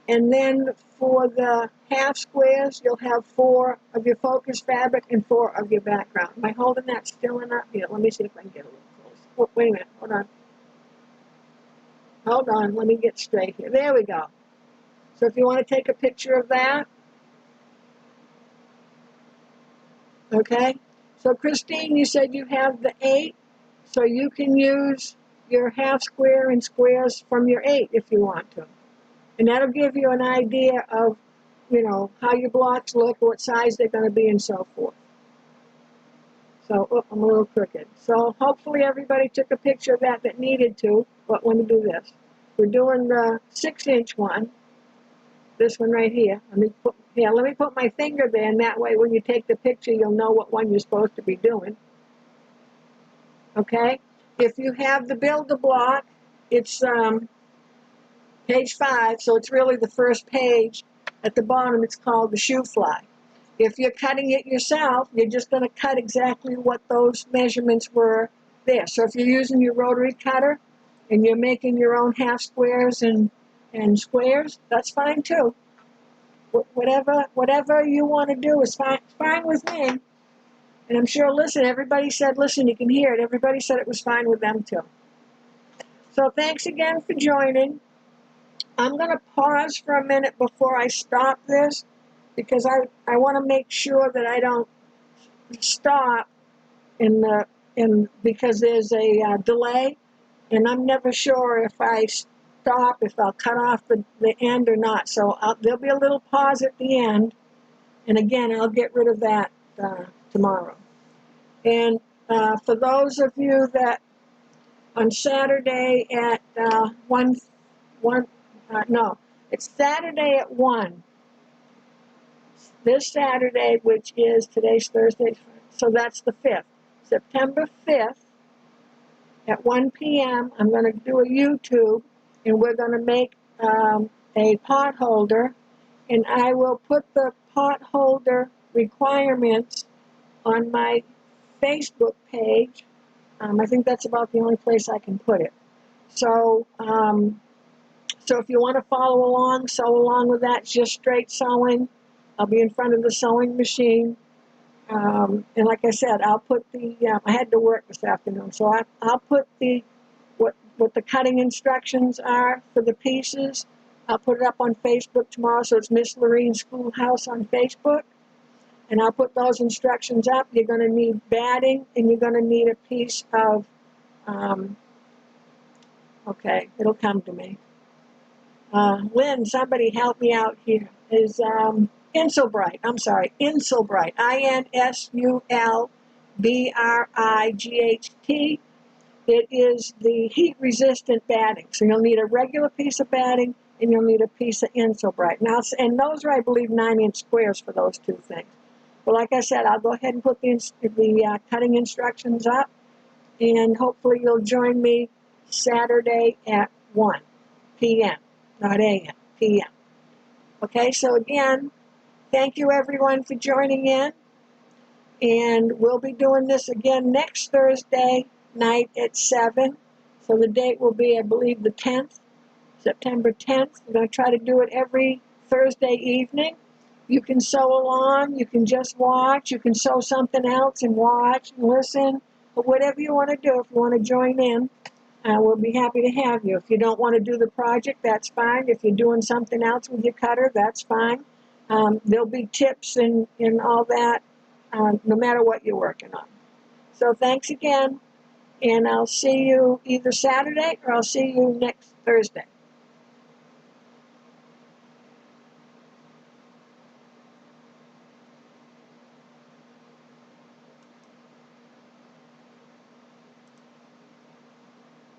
and then for the half squares, you'll have 4 of your focus fabric and 4 of your background. Am I holding that still enough? Here, let me see if I can get a little close. Oh, wait a minute, hold on. Hold on, let me get straight here. There we go. So if you want to take a picture of that, okay. So Christine, you said you have the 8, so you can use your half square and squares from your 8 if you want to. And that'll give you an idea of, you know, how your blocks look, what size they're going to be, and so forth. So, oh, I'm a little crooked. So hopefully everybody took a picture of that needed to, but let me do this. We're doing the 6-inch one, this one right here. Let me put my finger there, and that way when you take the picture, you'll know what one you're supposed to be doing. Okay? If you have the Build-A-Block, it's page 5, so it's really the first page. At the bottom, it's called the shoe fly. If you're cutting it yourself, you're just going to cut exactly what those measurements were there. So if you're using your rotary cutter and you're making your own half squares and squares, that's fine too. Whatever you want to do is fine with me. And I'm sure, listen, everybody said, listen, you can hear it. Everybody said it was fine with them too. So thanks again for joining. I'm going to pause for a minute before I stop this, because I want to make sure that I don't stop because there's a delay, and I'm never sure if I stop, if I'll cut off the end or not. So there'll be a little pause at the end, and again, I'll get rid of that tomorrow. And for those of you that on Saturday at it's Saturday at 1. This Saturday, which is, today's Thursday, so that's the 5th. September 5th at 1 p.m., I'm going to do a YouTube, and we're going to make a pot holder, and I will put the pot holder requirements on my Facebook page. I think that's about the only place I can put it. So, so if you want to follow along, sew along with that, it's just straight sewing. I'll be in front of the sewing machine. And like I said, I'll put I had to work this afternoon, so I'll put what the cutting instructions are for the pieces. I'll put it up on Facebook tomorrow, so it's Miss LoreensSchoolhouse on Facebook. And I'll put those instructions up. You're going to need batting, and you're going to need a piece of, okay, it'll come to me. Lynn, somebody help me out here. Is Insulbright. I'm sorry, Insulbright. INSULBRIGHT. It is the heat-resistant batting. So you'll need a regular piece of batting, and you'll need a piece of Insulbright. Now, and those are, I believe, 9-inch squares for those 2 things. But like I said, I'll go ahead and put the cutting instructions up, and hopefully you'll join me Saturday at 1 p.m. Not a.m., p.m. Okay, so again, thank you everyone for joining in, and we'll be doing this again next Thursday night at 7. So the date will be, I believe, the 10th, September 10th. We're going to try to do it every Thursday evening. You can sew along, you can just watch, you can sew something else and watch and listen, but whatever you want to do, if you want to join in, we'll be happy to have you. If you don't want to do the project, that's fine. If you're doing something else with your cutter, that's fine. There'll be tips and all that, no matter what you're working on. So thanks again, and I'll see you either Saturday or I'll see you next Thursday.